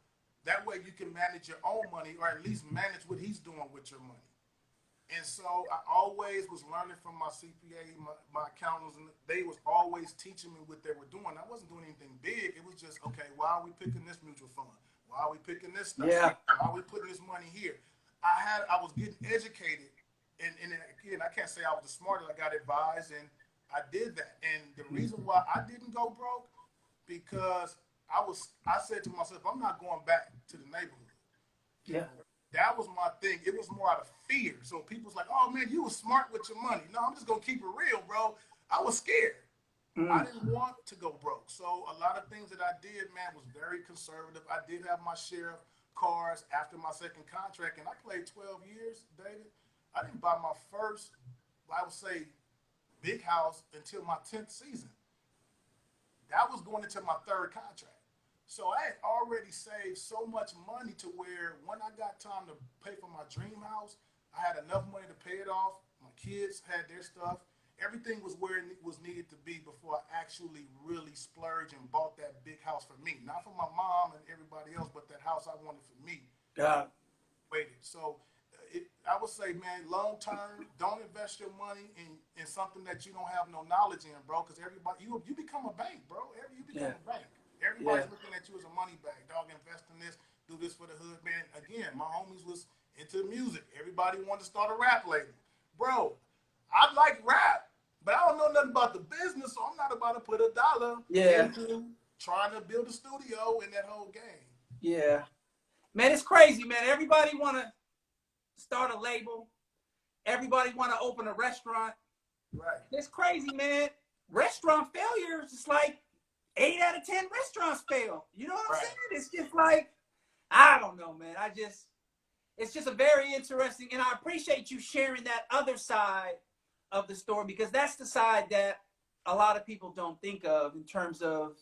Speaker 2: That way you can manage your own money, or at least manage what he's doing with your money. And so I always was learning from my CPA, my accountants, and they was always teaching me what they were doing. I wasn't doing anything big. It was just, okay, why are we picking this mutual fund? Why are we picking this stuff? Yeah. Why are we putting this money here? I was getting educated and again, I can't say I was the smartest. I got advised, and I did that. And the reason why I didn't go broke because I said to myself, I'm not going back to the neighborhood. You
Speaker 1: Yeah.
Speaker 2: know, that was my thing. It was more out of fear. So people's like, oh man, you was smart with your money. No, I'm just gonna keep it real, bro. I was scared. I
Speaker 1: Mm.
Speaker 2: didn't want to go broke. So a lot of things that I did, man, was very conservative. I did have my share of cars after my second contract, and I played 12 years, David. I didn't buy my first, I would say, big house until my 10th season. That was going into my third contract. So I had already saved so much money to where when I got time to pay for my dream house, I had enough money to pay it off. My kids had their stuff. Everything was where it was needed to be before I actually really splurged and bought that big house for me. Not for my mom and everybody else, but that house I wanted for me.
Speaker 1: God.
Speaker 2: Waited. So I would say, man, long term, don't invest your money in something that you don't have no knowledge in, bro. Because everybody, you become a bank, bro. You become
Speaker 1: Yeah.
Speaker 2: a bank.
Speaker 1: Yeah.
Speaker 2: Everybody's looking at you as a money bag, dog. Invest in this, do this for the hood, man. Again, my homies was into music. Everybody wanted to start a rap label, bro. I like rap, but I don't know nothing about the business, so I'm not about to put a dollar
Speaker 1: Yeah.
Speaker 2: into trying to build a studio in that whole game.
Speaker 1: Yeah. Man, it's crazy, man. Everybody want to start a label. Everybody want to open a restaurant.
Speaker 2: Right.
Speaker 1: It's crazy, man. Restaurant failures, it's like 8 out of 10 restaurants fail. You know what I'm
Speaker 2: Right.
Speaker 1: saying? It's just like, I don't know, man. It's just a very interesting, and I appreciate you sharing that other side of the story because that's the side that a lot of people don't think of in terms of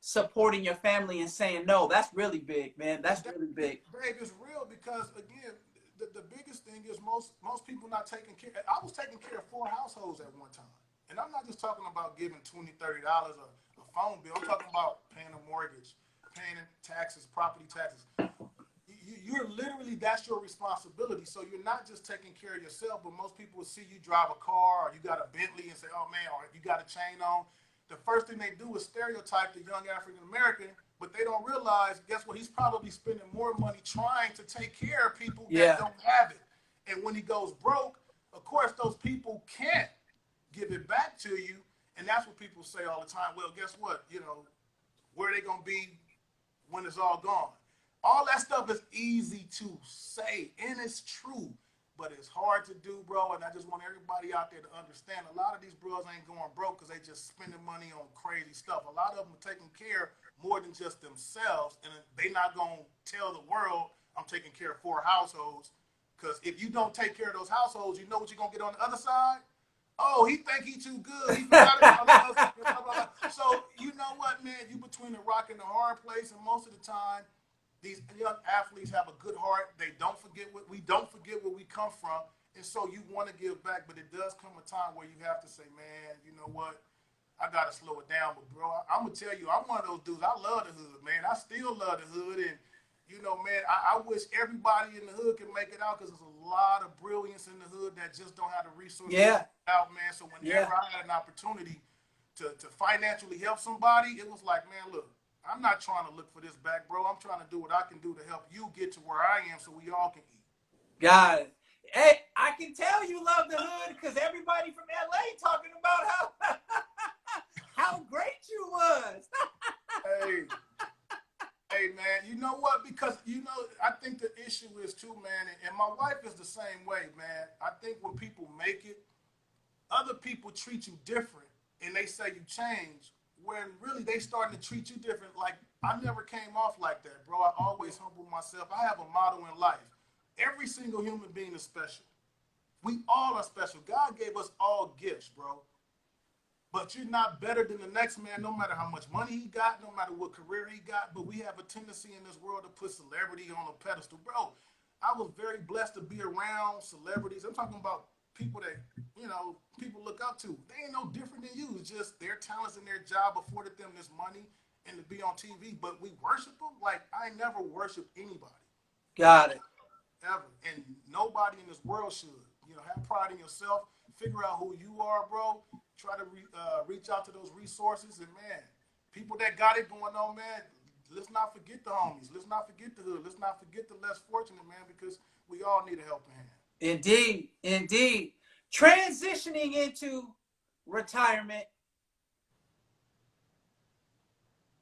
Speaker 1: supporting your family and saying no. That's really big, man. That's really big.
Speaker 2: Dave, it's real because again, the biggest thing is most people not taking care. I was taking care of 4 households at one time, and I'm not just talking about giving $20, $30 a phone bill. I'm talking about paying a mortgage, paying taxes, property taxes. You're literally, that's your responsibility. So you're not just taking care of yourself, but most people will see you drive a car or you got a Bentley and say, oh man, or you got a chain on. The first thing they do is stereotype the young African American, but they don't realize, guess what? He's probably spending more money trying to take care of people
Speaker 1: Yeah.
Speaker 2: that don't have it. And when he goes broke, of course, those people can't give it back to you. And that's what people say all the time. Well, guess what? You know, where are they going to be when it's all gone? All that stuff is easy to say, and it's true, but it's hard to do, bro. And I just want everybody out there to understand a lot of these bros ain't going broke because they just spending money on crazy stuff. A lot of them are taking care more than just themselves, and they not going to tell the world, I'm taking care of 4 households. Because if you don't take care of those households, you know what you're going to get on the other side? Oh, he think he too good. He forgot about us. Blah, blah, blah. So you know what, man? You between the rock and the hard place, and most of the time, these young athletes have a good heart. They don't forget we don't forget where we come from, and so you want to give back, but it does come a time where you have to say, man, you know what? I gotta slow it down. But bro, I'm gonna tell you, I'm one of those dudes. I love the hood, man. I still love the hood, and you know, man, I wish everybody in the hood could make it out because there's a lot of brilliance in the hood that just don't have the resources
Speaker 1: Yeah.
Speaker 2: out, man. So whenever I had an opportunity to financially help somebody, it was like, man, look, I'm not trying to look for this back, bro. I'm trying to do what I can do to help you get to where I am so we all can eat.
Speaker 1: Got it. Hey, I can tell you love the hood because everybody from LA talking about how great you was.
Speaker 2: Hey, hey, man, you know what? Because, you know, I think the issue is too, man, and my wife is the same way, man. I think when people make it, other people treat you different and they say you change when really they starting to treat you different. Like, I never came off like that, bro. I always humble myself. I have a motto in life. Every single human being is special. We all are special. God gave us all gifts, bro. But you're not better than the next man, no matter how much money he got, no matter what career he got. But we have a tendency in this world to put celebrity on a pedestal. Bro, I was very blessed to be around celebrities. I'm talking about people that, you know, people look up to. They ain't no different than you. It's just their talents and their job afforded them this money and to be on TV. But we worship them like I never worshiped anybody.
Speaker 1: Got it.
Speaker 2: Ever. And nobody in this world should. You know, have pride in yourself. Figure out who you are, bro. Try to reach out to those resources. And, man, people that got it going on, man, let's not forget the homies. Let's not forget the hood. Let's not forget the less fortunate, man, because we all need a helping hand.
Speaker 1: Indeed, indeed. Transitioning into retirement,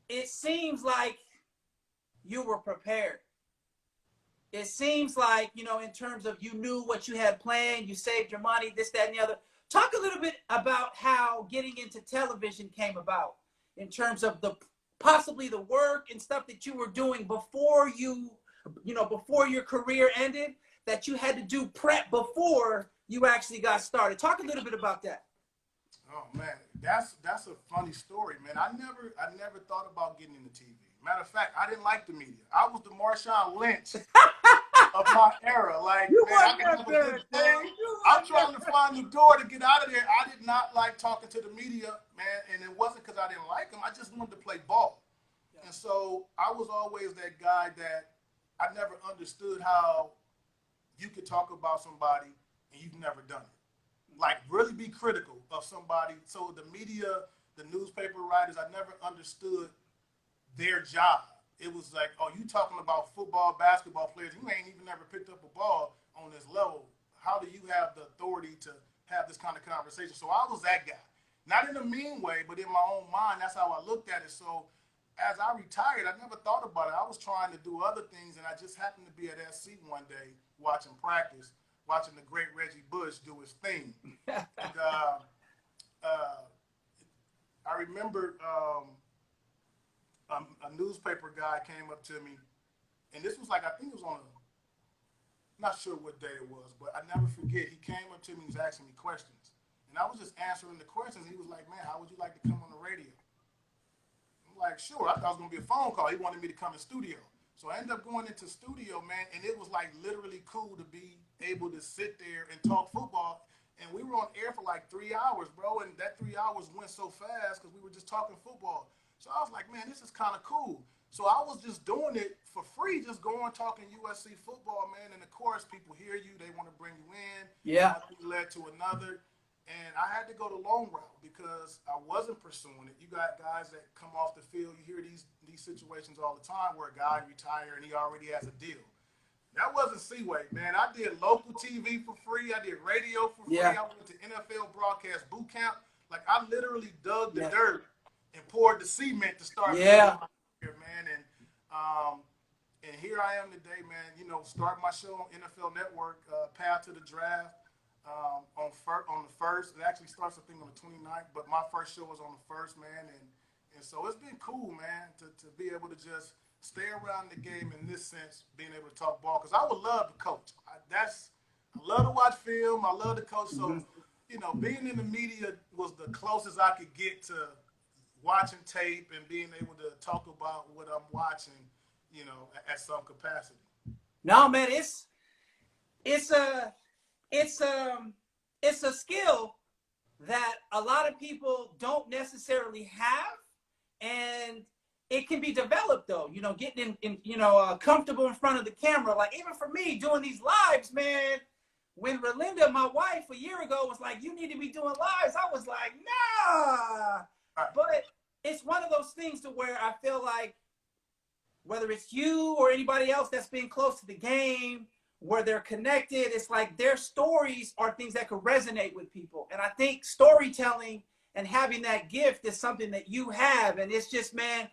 Speaker 1: it seems like you were prepared. It seems like, in terms of you knew what you had planned, you saved your money, this, that, and the other. Talk a little bit about how getting into television came about in terms of the possibly the work and stuff that you were doing before before your career ended, that you had to do prep before you actually got started. Talk a little bit about that.
Speaker 2: Oh man, that's a funny story, man. I never thought about getting into TV. Matter of fact, I didn't like the media. I was the Marshawn Lynch of my era. Like,
Speaker 1: You
Speaker 2: man, I
Speaker 1: weren't
Speaker 2: can
Speaker 1: that
Speaker 2: have a
Speaker 1: good,
Speaker 2: good
Speaker 1: man.
Speaker 2: day.
Speaker 1: You
Speaker 2: I'm
Speaker 1: weren't
Speaker 2: trying to
Speaker 1: that.
Speaker 2: find the door to get out of there. I did not like talking to the media, man, and it wasn't because I didn't like them. I just wanted to play ball. And so I was always that guy that I never understood how you could talk about somebody and you've never done it. Like really be critical of somebody. So the media, the newspaper writers, I never understood their job. It was like, oh, you talking about football, basketball players? You ain't even never picked up a ball on this level. How do you have the authority to have this kind of conversation? So I was that guy, not in a mean way, but in my own mind, that's how I looked at it. So as I retired, I never thought about it. I was trying to do other things, and I just happened to be at SC one day watching practice, watching the great Reggie Bush do his thing. And uh, I remember a newspaper guy came up to me, and this was like, I think it was on a, not sure what day it was, but I never forget. He came up to me and was asking me questions. And I was just answering the questions. He was like, man, how would you like to come on the radio? I'm like, sure. I thought it was going to be a phone call. He wanted me to come in studio. So I ended up going into studio, man, and it was like literally cool to be able to sit there and talk football. And we were on air for like 3 hours, bro, and that 3 hours went so fast because we were just talking football. So I was like, man, this is kind of cool. So I was just doing it for free, just going talking USC football, man. And of course, people hear you, they want to bring you in.
Speaker 1: Yeah.
Speaker 2: One thing led to another. And I had to go the long route because I wasn't pursuing it. You got guys that come off the field. You hear these situations all the time where a guy retire and he already has a deal. That wasn't Seaway, man. I did local TV for free. I did radio for free.
Speaker 1: Yeah.
Speaker 2: I went to NFL broadcast boot camp. Like I literally dug the
Speaker 1: Yeah.
Speaker 2: dirt and poured the cement to start
Speaker 1: Yeah.
Speaker 2: building my career, man. And here I am today, man. You know, starting my show on NFL Network, Path to the Draft. On the first, it actually starts I think on the 29th, but my first show was on the first, man, and so it's been cool, man, to be able to just stay around the game in this sense, being able to talk ball, because I would love to coach. I love to watch film, I love to coach, so you know, being in the media was the closest I could get to watching tape and being able to talk about what I'm watching, you know, at some capacity.
Speaker 1: No, man, it's a it's it's a skill that a lot of people don't necessarily have, and it can be developed though. Getting comfortable in front of the camera. Like even for me doing these lives, man. When Relinda, my wife, a year ago was like, "You need to be doing lives," I was like, "Nah."
Speaker 2: Right.
Speaker 1: But it's one of those things to where I feel like whether it's you or anybody else that's been close to the game, where they're connected, it's like their stories are things that could resonate with people. And I think storytelling and having that gift is something that you have. And it's just, man,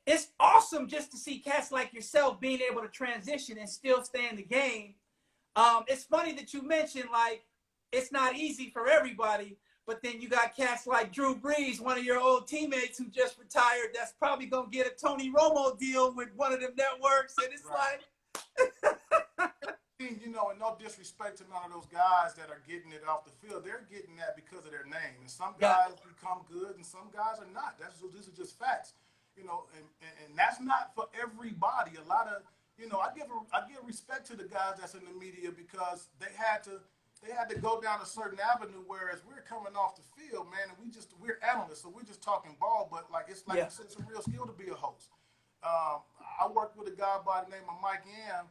Speaker 1: it's awesome just to see cats like yourself being able to transition and still stay in the game. It's funny that you mentioned, like, it's not easy for everybody. But then you got cats like Drew Brees, one of your old teammates who just retired, that's probably going to get a Tony Romo deal with one of them networks. And it's
Speaker 2: Right. You know, and no disrespect to none of those guys that are getting it off the field, they're getting that because of their name. And some guys become good, and some guys are not. These are just facts, you know. And that's not for everybody. A lot of, you know, I give respect to the guys that's in the media because they had to go down a certain avenue. Whereas we're coming off the field, man, and we're analysts, so we're just talking ball. But like it's like it's a real skill to be a host. I worked with a guy by the name of Mike Yam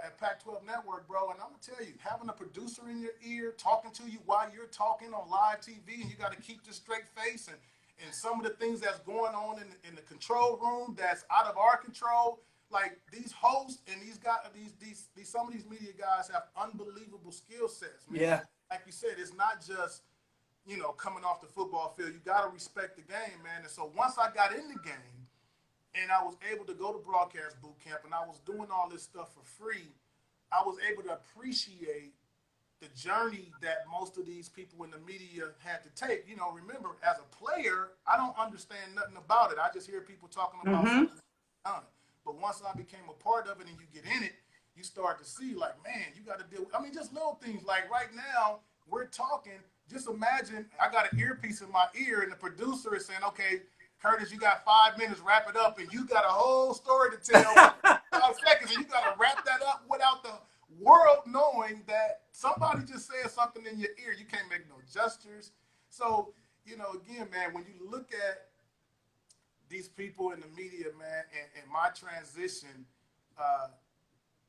Speaker 2: at Pac-12 Network, bro, and I'm gonna tell you, having a producer in your ear talking to you while you're talking on live TV, and you got to keep this straight face, and some of the things that's going on in the control room that's out of our control. Like these hosts and these guys, these some of these media guys have unbelievable skill sets, man.
Speaker 1: Yeah.
Speaker 2: Like you said, it's not just coming off the football field. You got to respect the game, man. And so once I got in the game and I was able to go to broadcast boot camp and I was doing all this stuff for free, I was able to appreciate the journey that most of these people in the media had to take. Remember, as a player, I don't understand nothing about it. I just hear people talking about something done. But once I became a part of it and you get in it, you start to see, like, man, you got to deal with, just little things. Like right now, we're talking. Just imagine I got an earpiece in my ear and the producer is saying, okay, Curtis, you got 5 minutes, wrap it up. And you got a whole story to tell in 5 seconds. And you got to wrap that up without the world knowing that somebody just said something in your ear. You can't make no gestures. So, again, man, when you look at these people in the media, man, and my transition,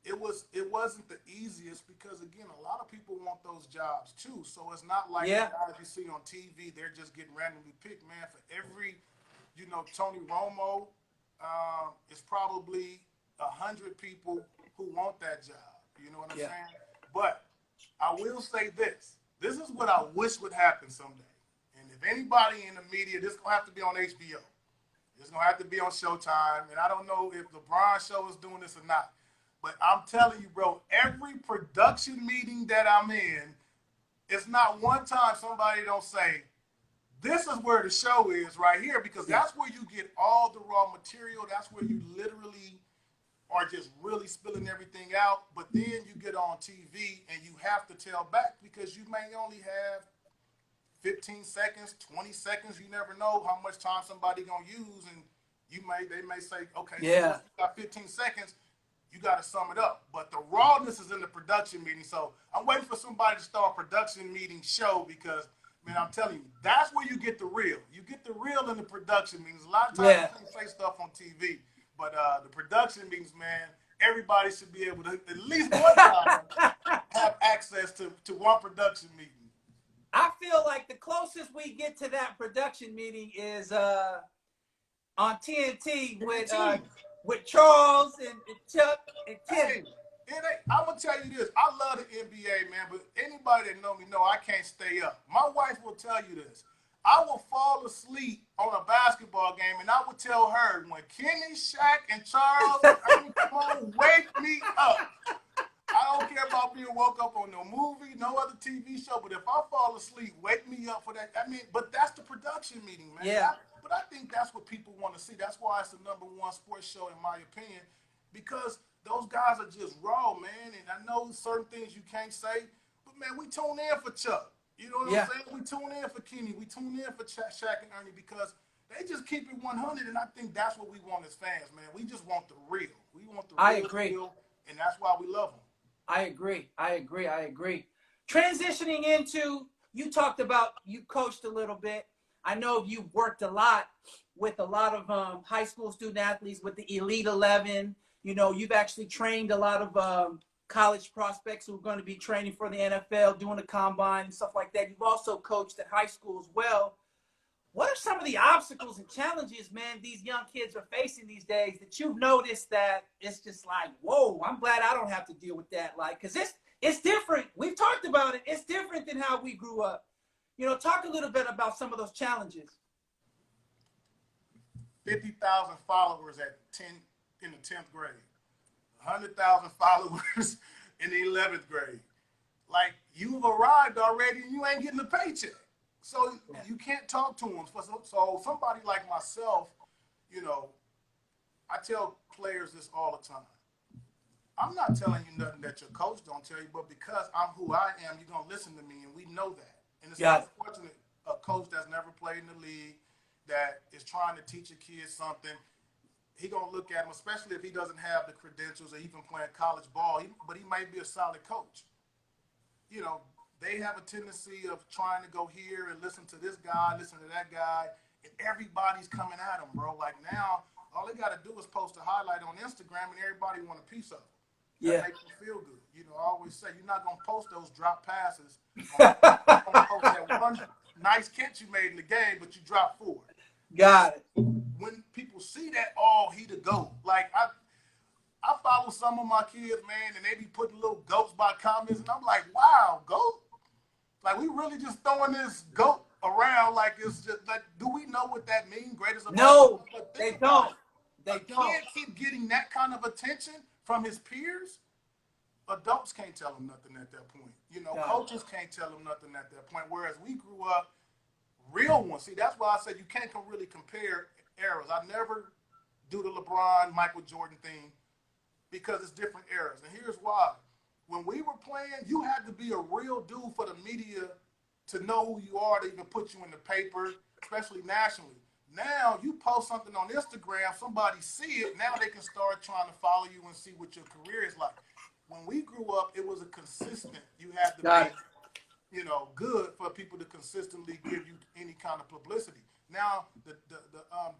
Speaker 2: it wasn't the easiest because, again, a lot of people want those jobs too. So it's not like the guys you see on TV, they're just getting randomly picked, man. For every, Tony Romo, it's probably 100 people who want that job. You know what I'm saying? But I will say this. This is what I wish would happen someday. And if anybody in the media, this is going to have to be on HBO. It's going to have to be on Showtime. And I don't know if LeBron show is doing this or not. But I'm telling you, bro, every production meeting that I'm in, it's not one time somebody don't say, this is where the show is right here, because that's where you get all the raw material. That's where you literally are just really spilling everything out. But then you get on TV and you have to tell back because you may only have 15 seconds, 20 seconds. You never know how much time somebody going to use. And they may say, okay, so you got 15 seconds. You got to sum it up. But the rawness is in the production meeting. So I'm waiting for somebody to start a production meeting show because, man, I'm telling you, that's where you get the real. You get the real in the production meetings. A lot of times you can say stuff on TV, but the production meetings, man, everybody should be able to at least one time have access to one production meeting.
Speaker 1: I feel like the closest we get to that production meeting is on TNT with Charles and Chuck and Tim.
Speaker 2: I'm going to tell you this. I love the NBA, man, but anybody that know me know I can't stay up. My wife will tell you this. I will fall asleep on a basketball game, and I will tell her, when Kenny, Shaq, and Charles, come on, wake me up. I don't care about being woke up on no movie, no other TV show, but if I fall asleep, wake me up for that. But that's the production meeting, man.
Speaker 1: Yeah.
Speaker 2: But I think that's what people want to see. That's why it's the #1 sports show, in my opinion, because those guys are just raw, man. And I know certain things you can't say, but, man, we tune in for Chuck. You know what I'm saying? We tune in for Kenny. We tune in for Shaq and Ernie because they just keep it 100, and I think that's what we want as fans, man. We just want the real. We want the real.
Speaker 1: I agree.
Speaker 2: Real, and that's why we love them.
Speaker 1: I agree. Transitioning into, you talked about, you coached a little bit. I know you've worked a lot with a lot of high school student athletes with the Elite 11. You've actually trained a lot of college prospects who are going to be training for the NFL, doing the combine and stuff like that. You've also coached at high school as well. What are some of the obstacles and challenges, man, these young kids are facing these days that you've noticed that it's just like, whoa, I'm glad I don't have to deal with that? Like, because it's different. We've talked about it. It's different than how we grew up. Talk a little bit about some of those challenges.
Speaker 2: 50,000 followers in the 10th grade. 100,000 followers in the 11th grade. Like, you've arrived already and you ain't getting a paycheck. So you can't talk to them. So somebody like myself, I tell players this all the time. I'm not telling you nothing that your coach don't tell you, but because I'm who I am, you're going to listen to me, and we know that. And it's unfortunate a coach that's never played in the league that is trying to teach a kid something. He going to look at him, especially if he doesn't have the credentials or even playing college ball, but he might be a solid coach. They have a tendency of trying to go here and listen to this guy, listen to that guy, and everybody's coming at them, bro. Like now, all they got to do is post a highlight on Instagram and everybody want a piece of it. That makes them feel good. I always say, you're not going to post those drop passes. You're going to post that one nice catch you made in the game, but you dropped 4.
Speaker 1: Got it.
Speaker 2: When people see that, he the GOAT. Like, I follow some of my kids, man, and they be putting little goats by comments, and I'm like, wow, goat? Like, we really just throwing this goat around like it's just like, do we know what that means? Greatest of all
Speaker 1: No,
Speaker 2: time. But
Speaker 1: they
Speaker 2: think about
Speaker 1: don't.
Speaker 2: it. A
Speaker 1: They don't.
Speaker 2: kid keep getting that kind of attention from his peers. Adults can't tell him nothing at that point. You know,
Speaker 1: Got it.
Speaker 2: coaches can't tell him nothing at that point. Whereas we grew up real ones. See, that's why I said you can't really compare eras. I never do the LeBron, Michael Jordan thing because it's different eras. And here's why. When we were playing, you had to be a real dude for the media to know who you are, to even put you in the paper, especially nationally. Now you post something on Instagram, somebody see it, now they can start trying to follow you and see what your career is like. When we grew up, it was a consistent. You had to
Speaker 1: Got it.
Speaker 2: be, good for people to consistently give you any kind of publicity. Now, the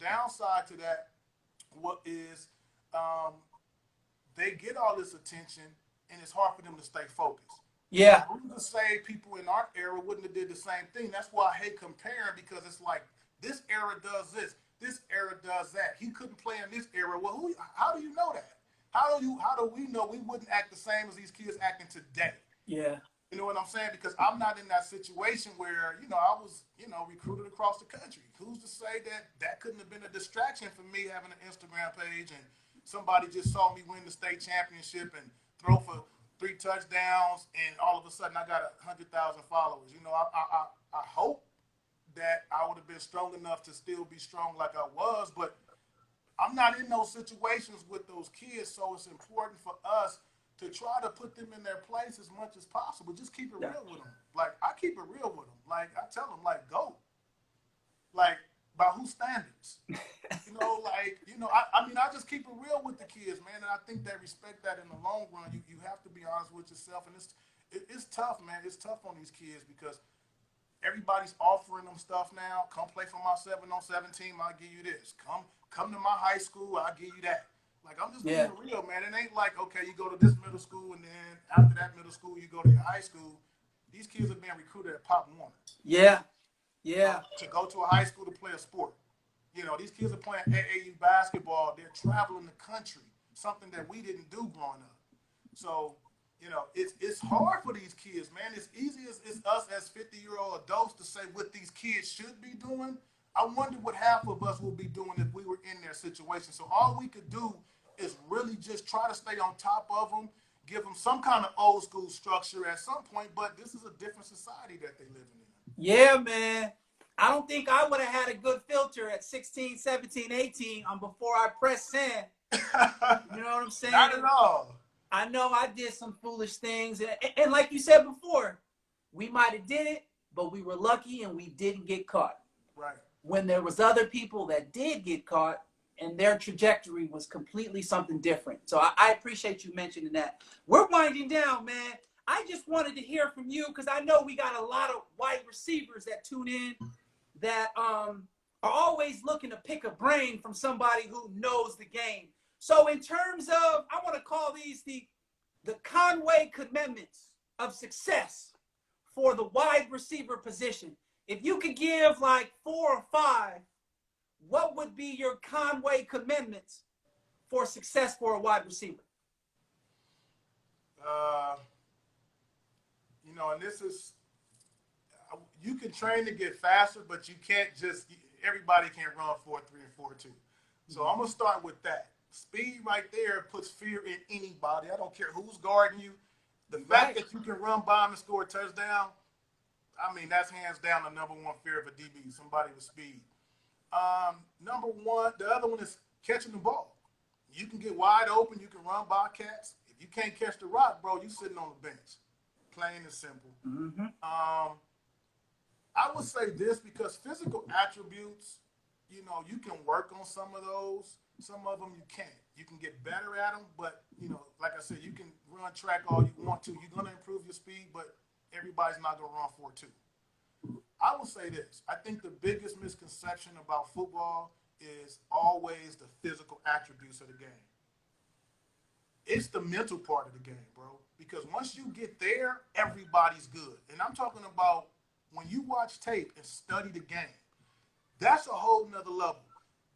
Speaker 2: downside to that, what is, they get all this attention, and it's hard for them to stay focused.
Speaker 1: Yeah.
Speaker 2: Who's to say people in our era wouldn't have did the same thing? That's why I hate comparing, because it's like this era does this era does that. He couldn't play in this era. Well, how do you know that? How do we know we wouldn't act the same as these kids acting today?
Speaker 1: Yeah.
Speaker 2: You know what I'm saying? Because I'm not in that situation where, I was, recruited across the country. Who's to say that couldn't have been a distraction for me having an Instagram page and somebody just saw me win the state championship and throw for 3 touchdowns, and all of a sudden I got 100,000 followers. I hope that I would have been strong enough to still be strong like I was, but I'm not in those situations with those kids, so it's important for us to try to put them in their place as much as possible. Just keep it real with them. Like, I keep it real with them. Like, I tell them, like, go. Like, by whose standards? I just keep it real with the kids, man, and I think they respect that in the long run. You have to be honest with yourself, and it's tough, man. It's tough on these kids because everybody's offering them stuff now. Come play for my 7-on-7 team, I'll give you this. Come to my high school, I'll give you that. Like, I'm just being real, man. It ain't like, okay, you go to this middle school, and then after that middle school, you go to your high school. These kids are being recruited at Pop Warner.
Speaker 1: Yeah. Yeah.
Speaker 2: To go to a high school to play a sport. These kids are playing AAU basketball. They're traveling the country, something that we didn't do growing up. So, it's hard for these kids, man. It's easy as it's us as 50-year-old adults to say what these kids should be doing. I wonder what half of us would be doing if we were in their situation. So all we could do is really just try to stay on top of them, give them some kind of old school structure at some point, but this is a different society that they're living in.
Speaker 1: Yeah, man. I don't think I would have had a good filter at 16, 17, 18 before I pressed send. You know what I'm saying?
Speaker 2: Not at all.
Speaker 1: I know I did some foolish things. And like you said before, we might have did it, but we were lucky and we didn't get caught.
Speaker 2: Right.
Speaker 1: When there was other people that did get caught and their trajectory was completely something different. So I appreciate you mentioning that. We're winding down, man. I just wanted to hear from you because I know we got a lot of wide receivers that tune in that are always looking to pick a brain from somebody who knows the game. So in terms of, I want to call these the Conway commandments of success for the wide receiver position. If you could give like 4 or 5, what would be your Conway commandments for success for a wide receiver?
Speaker 2: And this is, you can train to get faster, but you can't just, everybody can't run 4.3 and 4.2. So I'm going to start with that. Speed right there puts fear in anybody. I don't care who's guarding you. The fact that you can run by him and score a touchdown, I mean, that's hands down the number one fear of a DB, somebody with speed. Number one, the other one is catching the ball. You can get wide open. You can run Bobcats. If you can't catch the rock, bro, you sitting on the bench. Plain and simple.
Speaker 1: Mm-hmm.
Speaker 2: I would say this because physical attributes, you can work on some of those. Some of them you can't. You can get better at them, but, like I said, you can run track all you want to. You're going to improve your speed, but everybody's not going to run 4.2. I will say this. I think the biggest misconception about football is always the physical attributes of the game. It's the mental part of the game, bro. Because once you get there, everybody's good. And I'm talking about when you watch tape and study the game, that's a whole nother level.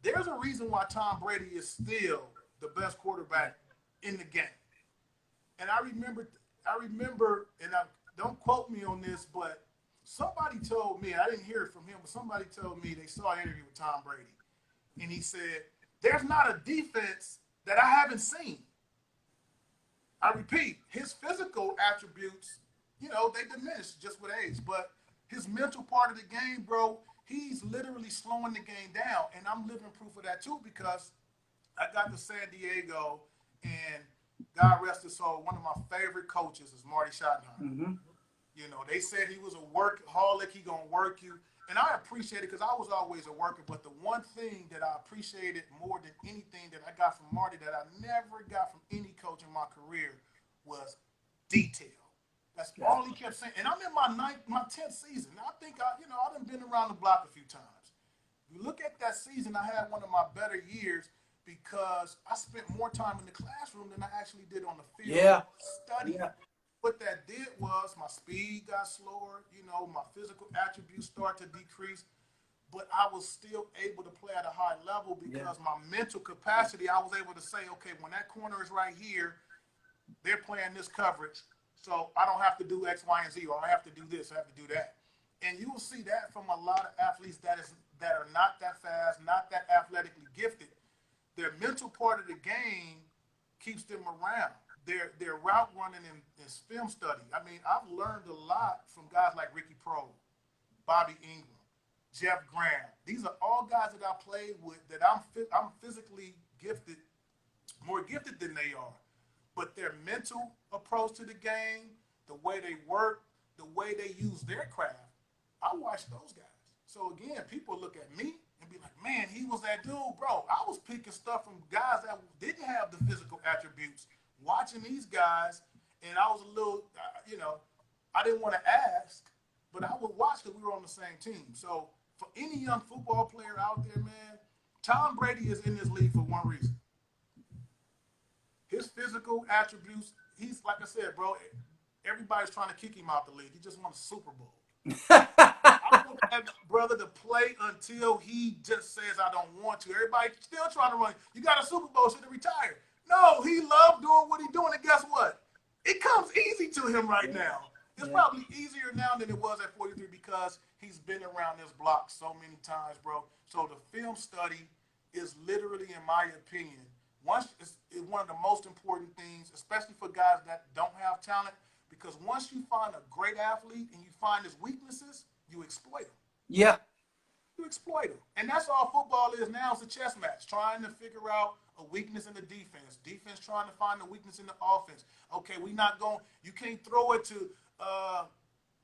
Speaker 2: There's a reason why Tom Brady is still the best quarterback in the game. And I remember, and don't quote me on this, but somebody told me, I didn't hear it from him, but somebody told me they saw an interview with Tom Brady. And he said, there's not a defense that I haven't seen. I repeat, his physical attributes, they diminish just with age. But his mental part of the game, bro, he's literally slowing the game down. And I'm living proof of that too, because I got to San Diego, and God rest his soul, one of my favorite coaches is Marty Schottenheimer.
Speaker 1: Mm-hmm.
Speaker 2: They said he was a workaholic, he gonna work you. And I appreciate it because I was always a worker. But the one thing that I appreciated more than anything that I got from Marty that I never got from any coach in my career was detail. That's all he kept saying. And I'm in my 10th season. I think I done been around the block a few times. You look at that season, I had one of my better years because I spent more time in the classroom than I actually did on the field.
Speaker 1: Yeah.
Speaker 2: Studying.
Speaker 1: Yeah.
Speaker 2: What that did was my speed got slower, my physical attributes start to decrease, but I was still able to play at a high level because my mental capacity, I was able to say, okay, when that corner is right here, they're playing this coverage, so I don't have to do X, Y, and Z, or I have to do this, I have to do that. And you will see that from a lot of athletes that are not that fast, not that athletically gifted. Their mental part of the game keeps them around. Their route running and film study. I mean, I've learned a lot from guys like Ricky Prohl, Bobby Ingram, Jeff Graham. These are all guys that I played with that I'm physically gifted, more gifted than they are. But their mental approach to the game, the way they work, the way they use their craft, I watch those guys. So again, people look at me and be like, man, he was that dude, bro. I was picking stuff from guys that didn't have the physical attributes, watching these guys, and I was a little, I didn't want to ask, but I would watch because we were on the same team. So for any young football player out there, man, Tom Brady is in this league for one reason. His physical attributes, he's, like I said, bro, everybody's trying to kick him out the league. He just won a Super Bowl. I want that brother to play until he just says, I don't want to. Everybody still trying to run. You got a Super Bowl, should have retired. No, he loved doing what he's doing, and guess what? It comes easy to him right now. It's probably easier now than it was at 43 because he's been around this block so many times, bro. So the film study is literally, in my opinion, is one of the most important things, especially for guys that don't have talent, because once you find a great athlete and you find his weaknesses, you exploit him.
Speaker 1: Yeah.
Speaker 2: You exploit him. And that's all football is now. It's a chess match, trying to figure out a weakness in the defense. Defense trying to find a weakness in the offense. Okay, you can't throw it to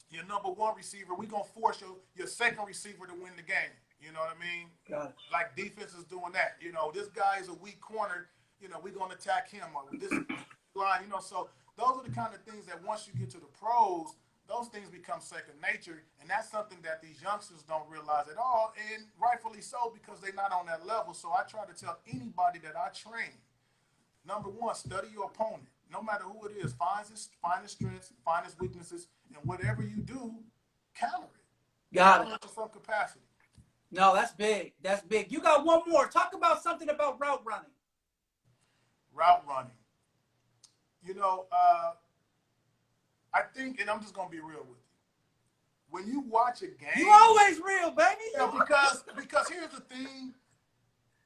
Speaker 2: your number one receiver. We're going to force your second receiver to win the game. You know what I mean?
Speaker 1: Got it.
Speaker 2: Like defense is doing that. This guy is a weak corner. We're going to attack him. Or this line, so those are the kind of things that once you get to the pros, those things become second nature, and that's something that these youngsters don't realize at all, and rightfully so because they're not on that level. So I try to tell anybody that I train, number one, study your opponent. No matter who it is, find his strengths, find his weaknesses, and whatever you do, counter it.
Speaker 1: Got it.
Speaker 2: To some capacity.
Speaker 1: No, that's big. That's big. You got one more. Talk about something about route running.
Speaker 2: Route running. I think, and I'm just going to be real with you. When you watch a game.
Speaker 1: You always real, baby.
Speaker 2: Because here's the thing.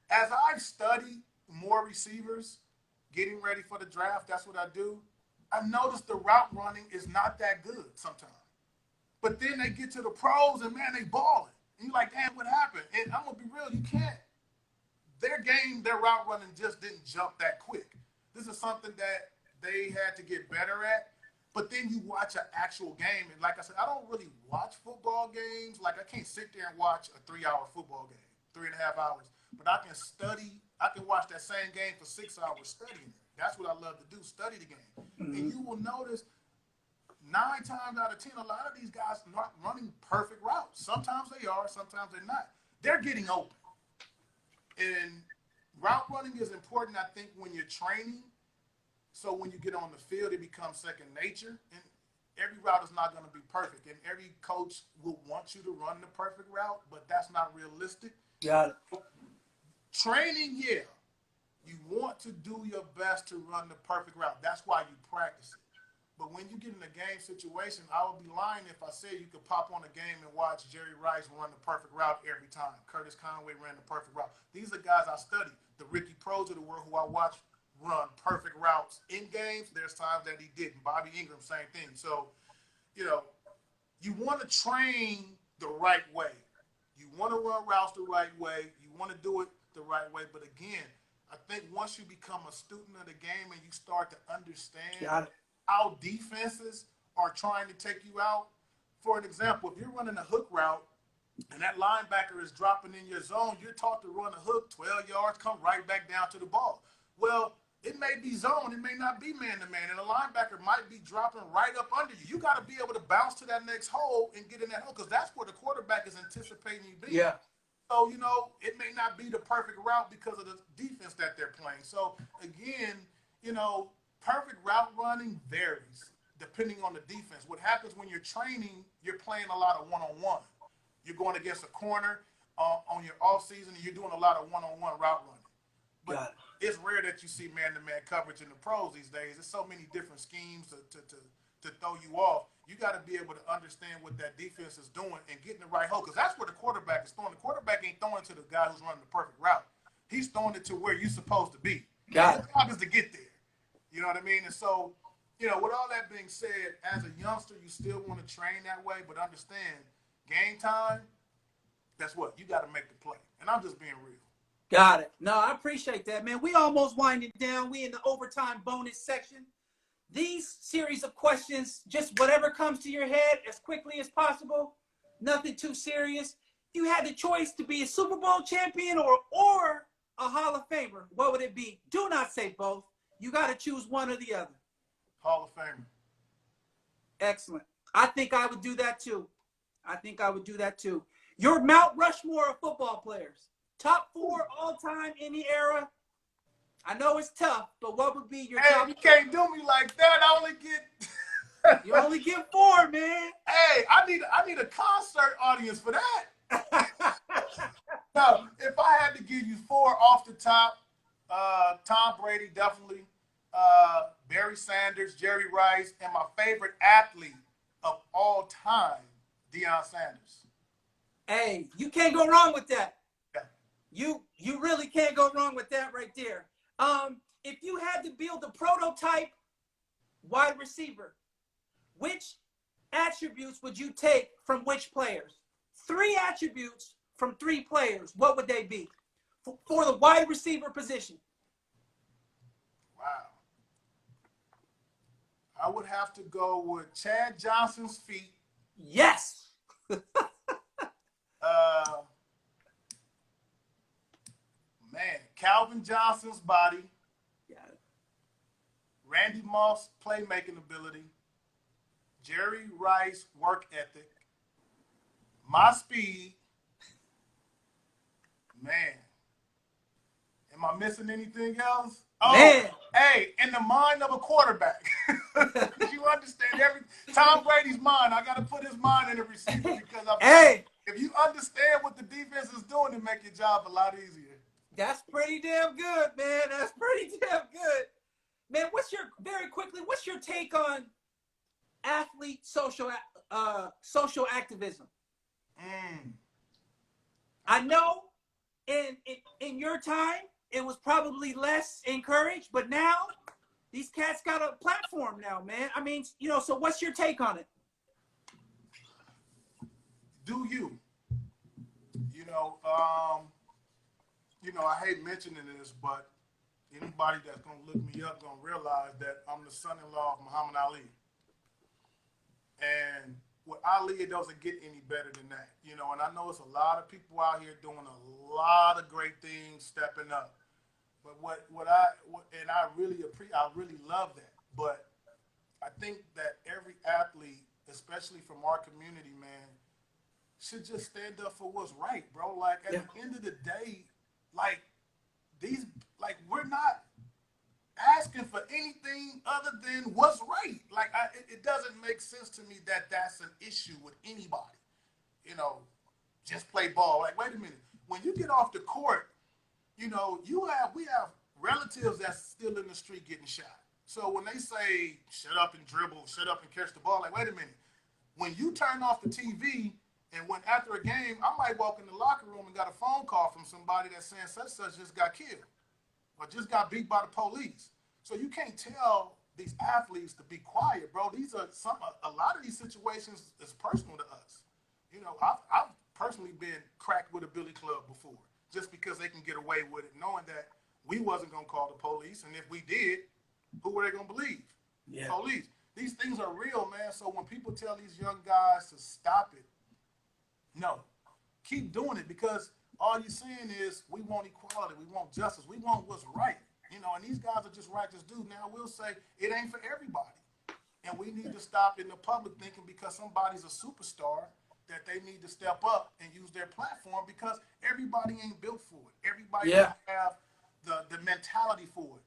Speaker 2: As I've studied more receivers, getting ready for the draft, that's what I do. I noticed the route running is not that good sometimes. But then they get to the pros and, man, they balling. And you're like, damn, what happened? And I'm going to be real, you can't. Their route running just didn't jump that quick. This is something that they had to get better at. But then you watch an actual game, and like I said, I don't really watch football games. Like, I can't sit there and watch a 3-hour football game, 3.5 hours. But I can watch that same game for 6 hours studying it. That's what I love to do, study the game. Mm-hmm. And you will notice 9 times out of 10, a lot of these guys are not running perfect routes. Sometimes they are, sometimes they're not. They're getting open. And route running is important, I think, when you're training. So when you get on the field, it becomes second nature. And every route is not going to be perfect. And every coach will want you to run the perfect route, but that's not realistic.
Speaker 1: Got it.
Speaker 2: Training, yeah. You want to do your best to run the perfect route. That's why you practice it. But when you get in a game situation, I would be lying if I said you could pop on a game and watch Jerry Rice run the perfect route every time. Curtis Conway ran the perfect route. These are guys I study. The Ricky Pros of the world who I watch run perfect routes in games. There's times that he didn't. Bobby Ingram, same thing. So, you know, you want to train the right way. You want to run routes the right way. You want to do it the right way. But again, I think once you become a student of the game and you start to understand how defenses are trying to take you out. For an example, if you're running a hook route and that linebacker is dropping in your zone, you're taught to run a hook 12 yards, come right back down to the ball. Well, it may be zone, it may not be man-to-man, and the linebacker might be dropping right up under you. You got to be able to bounce to that next hole and get in that hole because that's where the quarterback is anticipating you being.
Speaker 1: Yeah.
Speaker 2: So, you know, it may not be the perfect route because of the defense that they're playing. So, again, you know, perfect route running varies depending on the defense. What happens when you're training, you're playing a lot of one-on-one. You're going against a corner on your offseason, and you're doing a lot of one-on-one route running. But it's rare that you see man-to-man coverage in the pros these days. There's so many different schemes to throw you off. You got to be able to understand what that defense is doing and get in the right hole because that's where the quarterback is throwing. The quarterback ain't throwing to the guy who's running the perfect route. He's throwing it to where you're supposed to be. Your job is to get there. You know what I mean? And so, you know, with all that being said, as a youngster, you still want to train that way, but understand game time, that's what? You got to make the play. And I'm just being real.
Speaker 1: Got it. No, I appreciate that, man. We almost winding down. We in the overtime bonus section. These series of questions, just whatever comes to your head as quickly as possible. Nothing too serious. If you had the choice to be a Super Bowl champion or a Hall of Famer, what would it be? Do not say both. You got to choose one or the other.
Speaker 2: Hall of Famer.
Speaker 1: Excellent. I think I would do that too. Your Mount Rushmore of football players. Top 4 all time, any era. I know it's tough, but what would be your top?
Speaker 2: You can't do me like that. I only get
Speaker 1: you only get 4, man.
Speaker 2: Hey, I need a concert audience for that. No, if I had to give you 4 off the top, Tom Brady definitely, Barry Sanders, Jerry Rice, and my favorite athlete of all time, Deion Sanders.
Speaker 1: Hey, you can't go wrong with that.
Speaker 2: Yeah.
Speaker 1: You really can't go wrong with that right there. If you had to build a prototype wide receiver, which attributes would you take from which players? 3 attributes from 3 players. What would they be for the wide receiver position?
Speaker 2: Wow. I would have to go with Chad Johnson's feet.
Speaker 1: Yes.
Speaker 2: Calvin Johnson's body.
Speaker 1: Got it.
Speaker 2: Randy Moss playmaking ability. Jerry Rice work ethic. My speed. Man. Am I missing anything else? Oh,
Speaker 1: man.
Speaker 2: Hey, in the mind of a quarterback. You understand Tom Brady's mind. I got to put his mind in the receiver because if you understand what the defense is doing, it make your job a lot easier.
Speaker 1: That's pretty damn good, man. That's pretty damn good. Man, what's your take on athlete social activism? I know in your time, it was probably less encouraged, but now these cats got a platform now, man. I mean, you know, so what's your take on it?
Speaker 2: Do you? I hate mentioning this, but anybody that's going to look me up going to realize that I'm the son-in-law of Muhammad Ali. And with Ali, it doesn't get any better than that. And I know it's a lot of people out here doing a lot of great things, stepping up. But I really love that. But I think that every athlete, especially from our community, man, should just stand up for what's right, bro. Like at the end of the day, we're not asking for anything other than what's right. It doesn't make sense to me that that's an issue with anybody. Just play ball. Wait a minute. When you get off the court, we have relatives that's still in the street getting shot. So when they say shut up and dribble, shut up and catch the ball, like wait a minute. When you turn off the TV and when after a game, I might walk in the locker room and got a phone call from somebody that's saying such just got killed or just got beat by the police. So you can't tell these athletes to be quiet, bro. These are a lot of these situations is personal to us. You know, I've personally been cracked with a billy club before, just because they can get away with it, knowing that we wasn't gonna call the police, and if we did, who were they gonna believe?
Speaker 1: Yeah.
Speaker 2: Police. These things are real, man. So when people tell these young guys to stop it, no, keep doing it, because all you're saying is we want equality, we want justice, we want what's right. You know, and these guys are just righteous dudes. Now we'll say it ain't for everybody. And we need to stop in the public thinking because somebody's a superstar that they need to step up and use their platform, because everybody ain't built for it. Everybody don't have the mentality for it.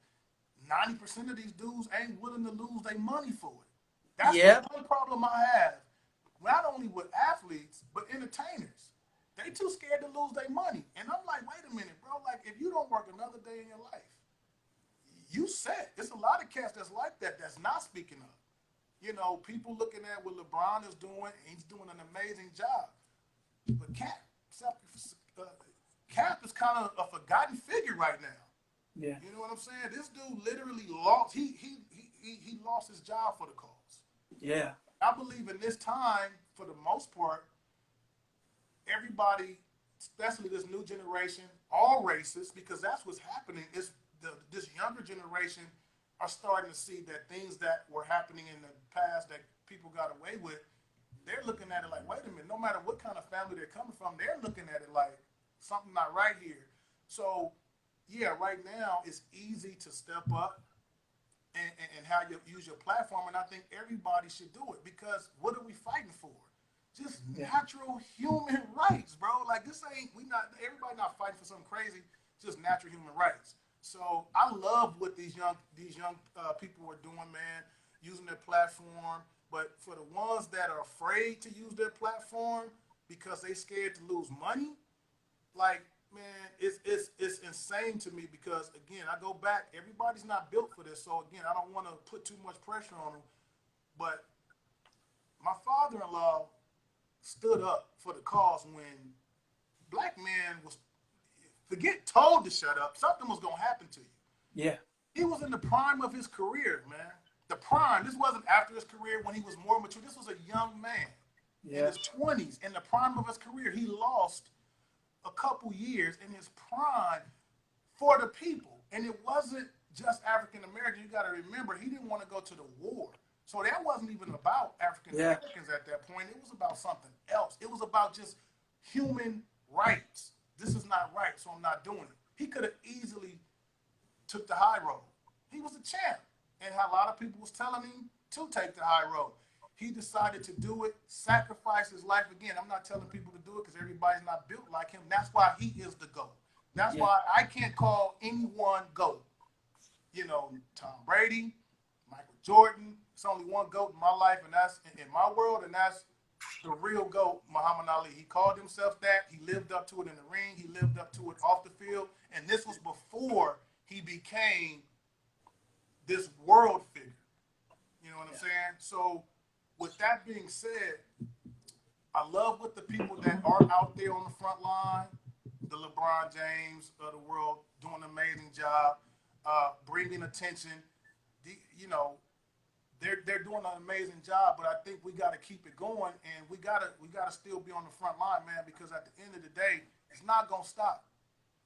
Speaker 2: 90% of these dudes ain't willing to lose their money for it. That's the one problem I have, not only with athletes, but entertainers. They too scared to lose their money. And I'm like, wait a minute, bro. Like, if you don't work another day in your life, you set. There's a lot of cats that's like that, that's not speaking up. You know, people looking at what LeBron is doing, he's doing an amazing job. But Cap is kind of a forgotten figure right now.
Speaker 1: Yeah.
Speaker 2: You know what I'm saying? This dude literally lost. He lost his job for the cause.
Speaker 1: Yeah.
Speaker 2: I believe in this time, for the most part, everybody, especially this new generation, all races, because that's what's happening. Is this younger generation are starting to see that things that were happening in the past that people got away with, they're looking at it like, wait a minute, no matter what kind of family they're coming from, they're looking at it like something not right here. So, yeah, right now it's easy to step up and how you use your platform, and I think everybody should do it, because what are we fighting for? Just natural human rights, bro. Like, this ain't, everybody not fighting for something crazy, just natural human rights. So I love what these young people are doing, man, using their platform. But for the ones that are afraid to use their platform because they scared to lose money, like, man, it's insane to me, because, again, I go back, everybody's not built for this. So, again, I don't want to put too much pressure on them. But my father-in-law stood up for the cause when black men was, forget told to shut up, something was going to happen to you.
Speaker 1: Yeah.
Speaker 2: He was in the prime of his career, man. The prime. This wasn't after his career when he was more mature. This was a young man in his 20s, in the prime of his career. He lost a couple years in his prime for the people. And it wasn't just African Americans. You got to remember, he didn't want to go to the war. So that wasn't even about African Americans at that point. It was about something else. It was about just human rights. This is not right, so I'm not doing it. He could have easily took the high road. He was a champ, and a lot of people was telling him to take the high road. He decided to do it, sacrifice his life. Again, I'm not telling people to do it because everybody's not built like him. That's why he is the GOAT. That's why I can't call anyone GOAT. You know, Tom Brady, Michael Jordan. It's only one GOAT in my life, and that's in my world, and that's the real GOAT, Muhammad Ali. He called himself that. He lived up to it in the ring. He lived up to it off the field. And this was before he became this world figure. You know what I'm saying? So with that being said, I love what the people that are out there on the front line, the LeBron James of the world, doing an amazing job, bringing attention. You know, they're doing an amazing job, but I think we got to keep it going, and we gotta still be on the front line, man, because at the end of the day, it's not gonna stop.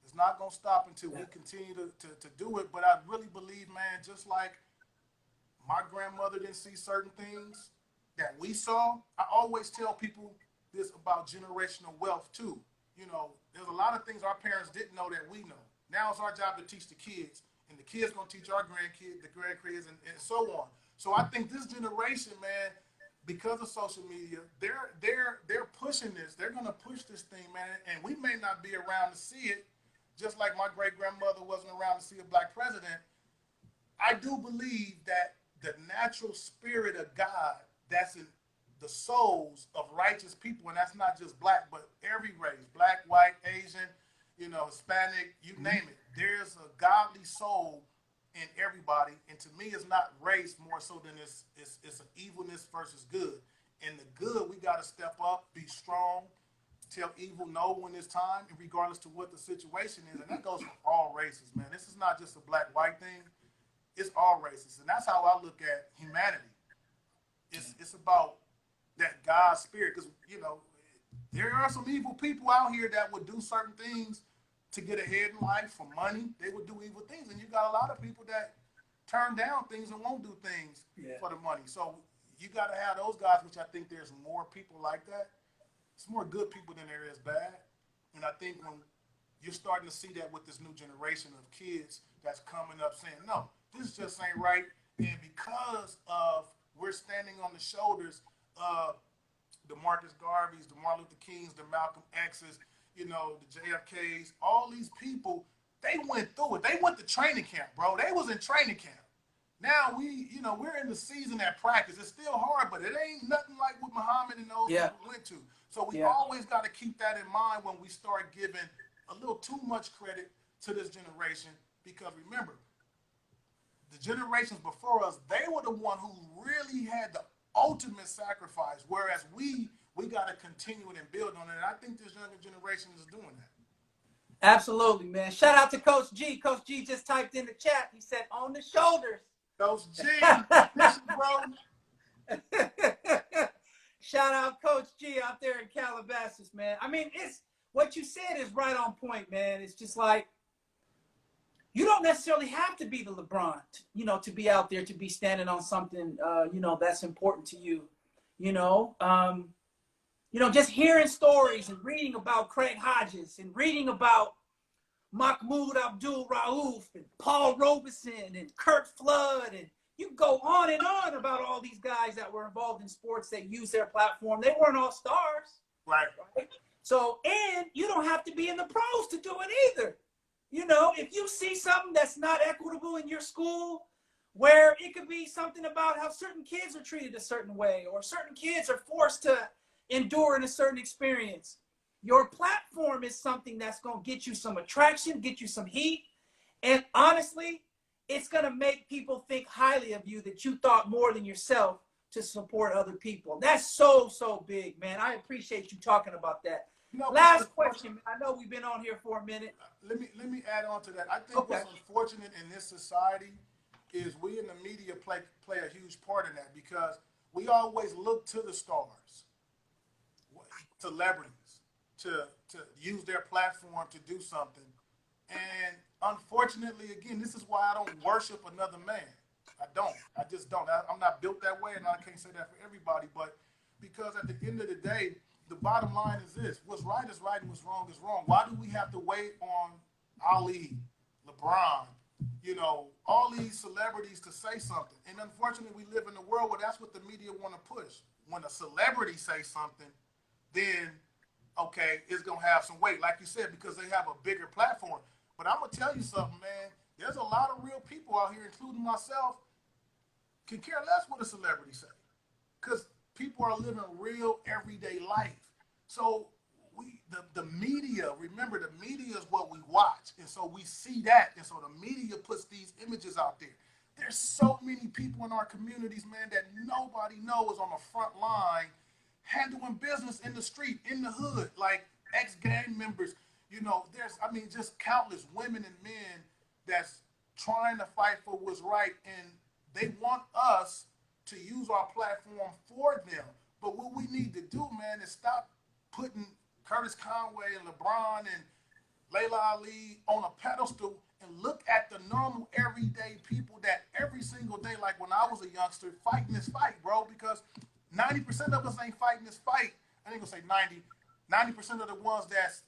Speaker 2: It's not gonna stop until we continue to do it. But I really believe, man, just like my grandmother didn't see certain things that we saw, I always tell people this about generational wealth too. You know, there's a lot of things our parents didn't know that we know. Now it's our job to teach the kids, and the kids gonna teach our grandkids, the grandkids, and so on. So I think this generation, man, because of social media, they're pushing this. They're gonna push this thing, man, and we may not be around to see it. Just like my great-grandmother wasn't around to see a black president, I do believe that the natural spirit of God that's in the souls of righteous people, and that's not just black, but every race, black, white, Asian, you know, Hispanic, you name it. there's a godly soul in everybody, and to me, it's not race more so than it's an evilness versus good. And the good, we got to step up, be strong, tell evil no when it's time, and regardless to what the situation is, and that goes for all races, man. This is not just a black-white thing; it's all races, and that's how I look at humanity. It's about that God spirit, because there are some evil people out here that would do certain things to get ahead in life for money. They would do evil things, and you got a lot of people that turn down things and won't do things for the money. So you got to have those guys, which I think there's more people like that. It's more good people than there is bad, and I think when you're starting to see that with this new generation of kids that's coming up saying, no, this just ain't right, and because of we're standing on the shoulders of the Marcus Garveys, the Martin Luther Kings, the Malcolm X's, the JFKs, all these people, they went through it. They went to training camp, bro. They was in training camp. Now we're in the season at practice. It's still hard, but it ain't nothing like what Muhammad and those people went to. So we always got to keep that in mind when we start giving a little too much credit to this generation, because remember, the generations before us, they were the one who really had the ultimate sacrifice, whereas we got to continue it and build on it. And I think this younger generation is doing that.
Speaker 1: Absolutely, man. Shout out to Coach G. Coach G just typed in the chat. He said, on the shoulders.
Speaker 2: Coach G, bro.
Speaker 1: Shout out Coach G out there in Calabasas, man. I mean, it's what you said is right on point, man. It's just like, you don't necessarily have to be the LeBron, to be out there, to be standing on something, that's important to you. Just hearing stories and reading about Craig Hodges and reading about Mahmoud Abdul Rauf and Paul Robeson and Kurt Flood, and you go on and on about all these guys that were involved in sports that use their platform. They weren't all stars.
Speaker 2: Right.
Speaker 1: So, and you don't have to be in the pros to do it either. If you see something that's not equitable in your school, where it could be something about how certain kids are treated a certain way, or certain kids are forced to endure in a certain experience, your platform is something that's going to get you some attraction, get you some heat. And honestly, it's going to make people think highly of you, that you thought more than yourself to support other people. That's so, so big, man. I appreciate you talking about that. Last question. I know we've been on here for a minute.
Speaker 2: Let me add on to that. I think what's unfortunate in this society is we in the media play a huge part in that, because we always look to the stars, celebrities, to use their platform to do something. And unfortunately, again, this is why I don't worship another man. I don't. I just don't. I'm not built that way, and I can't say that for everybody. But because at the end of the day, the bottom line is this: what's right is right, and what's wrong is wrong. Why do we have to wait on Ali, LeBron, all these celebrities to say something? And unfortunately, we live in a world where that's what the media want to push. When a celebrity says something, then, okay, it's going to have some weight, like you said, because they have a bigger platform. But I'm going to tell you something, man. There's a lot of real people out here, including myself, can care less what a celebrity say, because people are living real everyday life. So the media, remember, the media is what we watch. And so we see that. And so the media puts these images out there. There's so many people in our communities, man, that nobody knows on the front line handling business in the street, in the hood, like ex-gang members. There's, just countless women and men that's trying to fight for what's right. And they want us to use our platform for them. But what we need to do, man, is stop putting Curtis Conway and LeBron and Layla Ali on a pedestal and look at the normal everyday people that every single day, like when I was a youngster, fighting this fight, bro, because 90% of us ain't fighting this fight. I ain't gonna say 90% of the ones that's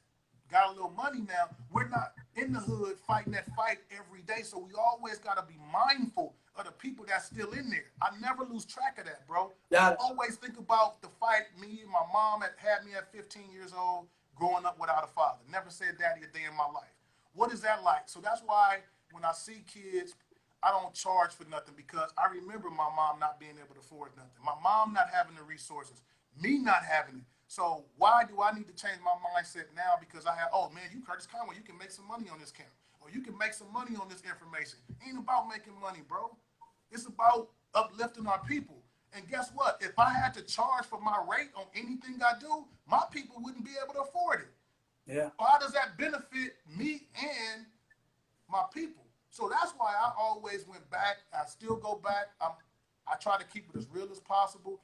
Speaker 2: got a little money now, we're not in the hood fighting that fight every day. So we always gotta be mindful of the people that's still in there. I never lose track of that, bro. I always think about the fight me and my mom had me at 15 years old, growing up without a father. Never said daddy a day in my life. What is that like? So that's why when I see kids, I don't charge for nothing, because I remember my mom not being able to afford nothing. My mom not having the resources, me not having it. So why do I need to change my mindset now? Because I have, oh man, you Curtis Conway, you can make some money on this camp. or you can make some money on this information. It ain't about making money, bro. It's about uplifting our people. And guess what? If I had to charge for my rate on anything I do, my people wouldn't be able to afford it.
Speaker 1: Yeah.
Speaker 2: How does that benefit me and my people? So that's why I always went back. I still go back. I try to keep it as real as possible.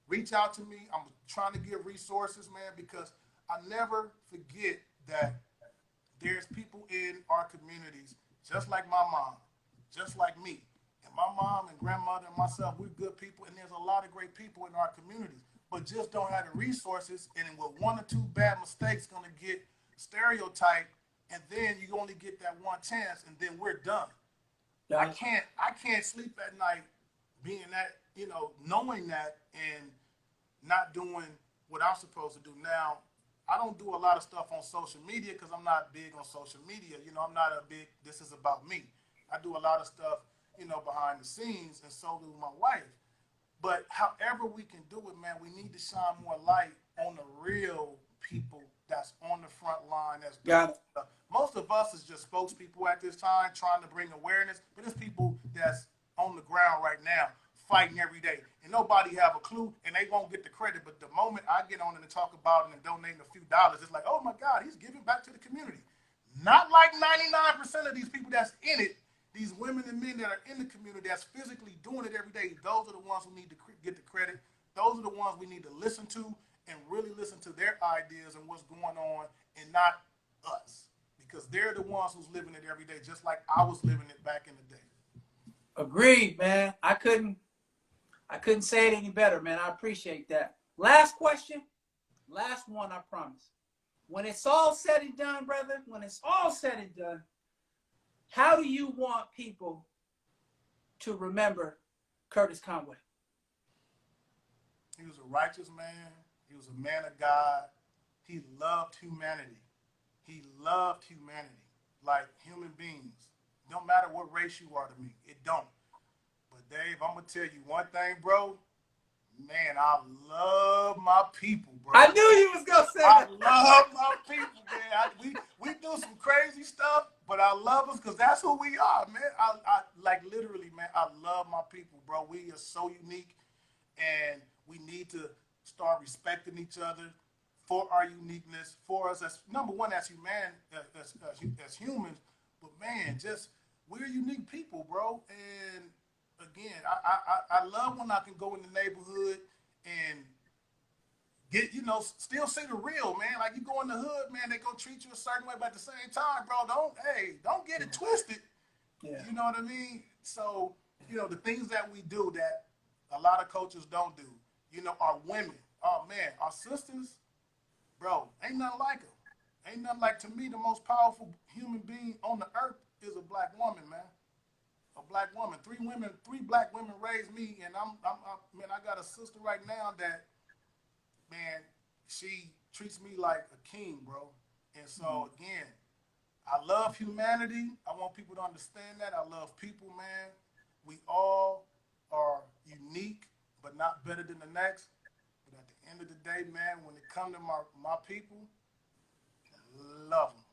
Speaker 2: Reach out to me. I'm trying to give resources, man, because I never forget that there's people in our communities, just like my mom, just like me. And my mom and grandmother and myself, we're good people, and there's a lot of great people in our communities, but just don't have the resources, and with one or two bad mistakes gonna get stereotyped, and then you only get that one chance, and then we're done.
Speaker 1: Yeah.
Speaker 2: I can't sleep at night being that, knowing that and not doing what I'm supposed to do. Now, I don't do a lot of stuff on social media because I'm not big on social media. I'm not this is about me. I do a lot of stuff, behind the scenes, and so do my wife. But however we can do it, man, we need to shine more light on the real people that's on the front line. That's
Speaker 1: Got it.
Speaker 2: Most of us is just spokespeople at this time, trying to bring awareness. But it's people that's on the ground right now, fighting every day, and nobody have a clue, and they won't get the credit. But the moment I get on and talk about it and donate a few dollars, it's like, oh my God, he's giving back to the community. Not like 99% of these people that's in it. These women and men that are in the community that's physically doing it every day, those are the ones who need to get the credit. Those are the ones we need to listen to and really listen to their ideas and what's going on, and not us, because they're the ones who's living it every day, just like I was living it back in the day.
Speaker 1: Agreed, man. I couldn't say it any better, man. I appreciate that. Last question. Last one, I promise. When it's all said and done, brother, when it's all said and done, how do you want people to remember Curtis Conway?
Speaker 2: He was a righteous man. He was a man of God. He loved humanity. He loved humanity like human beings. Don't matter what race you are to me. It don't. But Dave, I'm going to tell you one thing, bro. Man, I love my people, bro.
Speaker 1: I knew you was going to say
Speaker 2: that.
Speaker 1: I
Speaker 2: love my people, man. We do some crazy stuff, but I love us because that's who we are, man. I like literally, man, I love my people, bro. We are so unique, and we need to start respecting each other for our uniqueness, for us as number one as as humans, but man, just we're unique people, bro. And again, I love when I can go in the neighborhood and get, still see the real, man. Like you go in the hood, man, they gonna treat you a certain way, but at the same time, bro, don't get it twisted. Yeah. You know what I mean? So, the things that we do that a lot of coaches don't do, our women, oh man, our sisters, bro, ain't nothing like them. Ain't nothing like, to me, the most powerful human being on the earth is a black woman, man. A black woman. Three black women raised me, and man, I got a sister right now that, man, she treats me like a king, bro. And so, again, I love humanity. I want people to understand that. I love people, man. We all are unique, but not better than the next. But at the end of the day, man, when it comes to my people, I love them.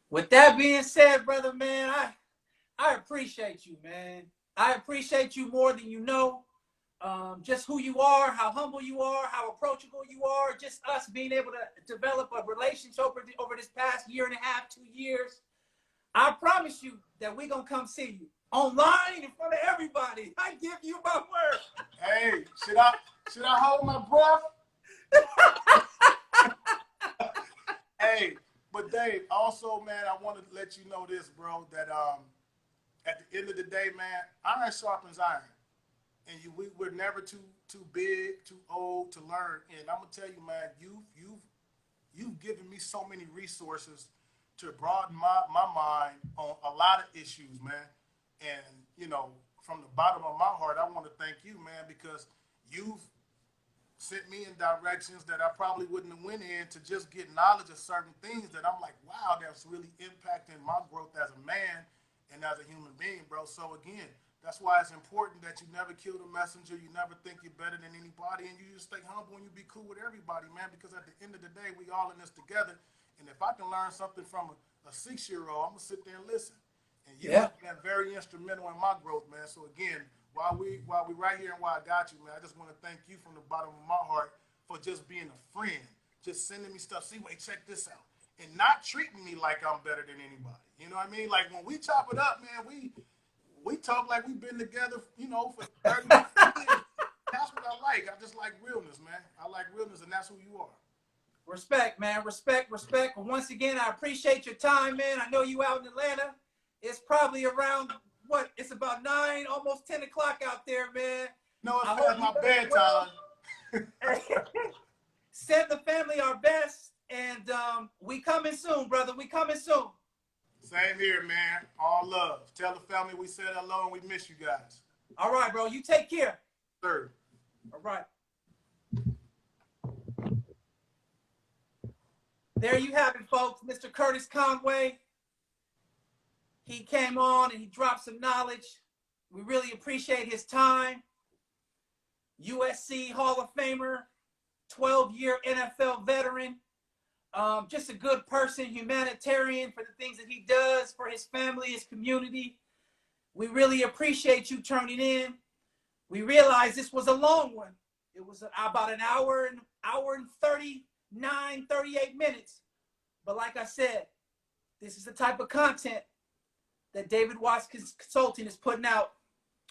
Speaker 1: With that being said, brother, man, I appreciate you, man. I appreciate you more than you know. Just who you are, how humble you are, how approachable you are, just us being able to develop a relationship over this past year and a half, 2 years. I promise you that we're going to come see you online in front of everybody. I give you my word.
Speaker 2: Hey, should I hold my breath? Hey, but Dave, also, man, I want to let you know this, bro, that at the end of the day, man, iron sharpens iron. And we're never too big, too old to learn. And I'm gonna tell you, man, you've given me so many resources to broaden my mind on a lot of issues, man. And from the bottom of my heart, I want to thank you, man, because you've sent me in directions that I probably wouldn't have went in to just get knowledge of certain things that I'm like, wow, that's really impacting my growth as a man and as a human being, bro. So again, that's why it's important that you never kill the messenger. You never think you're better than anybody, and you just stay humble and you be cool with everybody, man, because at the end of the day, we all in this together. And if I can learn something from a a 6-year-old, I'm gonna sit there and listen. And you
Speaker 1: Yeah.
Speaker 2: have been very instrumental in my growth, man. So again, while we right here and while I got you, man, I just want to thank you from the bottom of my heart for just being a friend, just sending me stuff. See, wait, check this out, and not treating me like I'm better than anybody. You know what I mean? Like when we chop it up, man, we talk like we've been together, you know, for 30 years. That's what I like. I just like realness, man. I like realness, and that's who you are.
Speaker 1: Respect, man. Respect, respect. But once again, I appreciate your time, man. I know you out in Atlanta. It's probably around, what? It's about 9, almost 10 o'clock out there, man.
Speaker 2: No, it's past my bedtime.
Speaker 1: Send the family our best, and we coming soon, brother. We coming soon.
Speaker 2: Same here, man. All love. Tell the family we said hello and we miss you guys.
Speaker 1: All right, bro. You take care.
Speaker 2: Sir.
Speaker 1: All right. There you have it, folks. Mr. Curtis Conway. He came on and he dropped some knowledge. We really appreciate his time. USC Hall of Famer, 12-year NFL veteran. Just a good person, humanitarian for the things that he does for his family, his community. We really appreciate you turning in. We realized this was a long one. It was about an hour and 38 minutes. But like I said, this is the type of content that David Watts Consulting is putting out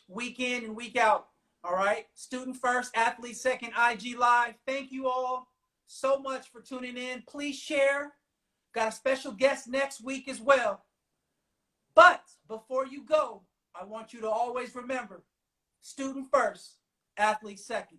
Speaker 1: week in and week out. All right. Student first, athlete second, IG Live. Thank you all so much for tuning in. Please share. Got a special guest next week as well. But before you go, I want you to always remember, student first, athlete second.